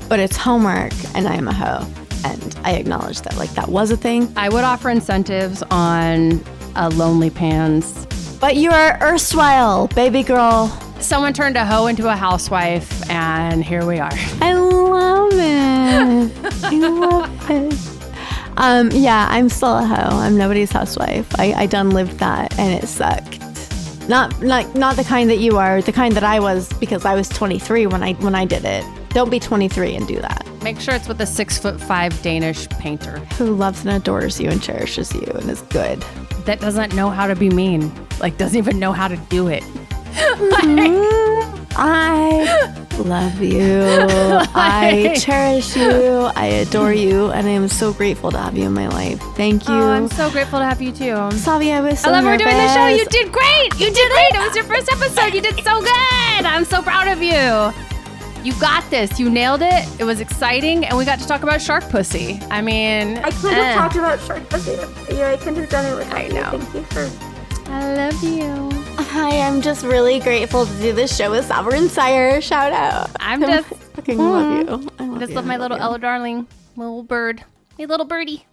but it's homework, and I am a hoe, and I acknowledge that. Like, that was a thing. I would offer incentives on Lonely Pans. But you are erstwhile, baby girl. Someone turned a hoe into a housewife, and here we are. I love it. I love it. Yeah, I'm still a hoe. I'm nobody's housewife. I done lived that, and it sucked. Not the kind that you are, the kind that I was, because I was 23 when I did it. Don't be 23 and do that. Make sure it's with a 6'5" Danish painter Who loves and adores you and cherishes you and is good. that doesn't know how to be mean, like doesn't even know how to do it. I love you. I cherish you. I adore you. And I am so grateful to have you in my life. Thank you. Oh, I'm so grateful to have you too. Savi, I was so I love nervous. we're doing the show. You did great. You did great. It was your first episode. You did so good. I'm so proud of you. You got this. You nailed it. It was exciting. And we got to talk about shark pussy. I mean, I couldn't have talked about shark pussy. Yeah, I couldn't have done it without you. know. Thank you for... I love you. I am just really grateful to do this show with Sovereign Syre. Shout out. I'm just fucking love you. I love just you. love my I little you. Ela Darling, little bird. Hey, little birdie.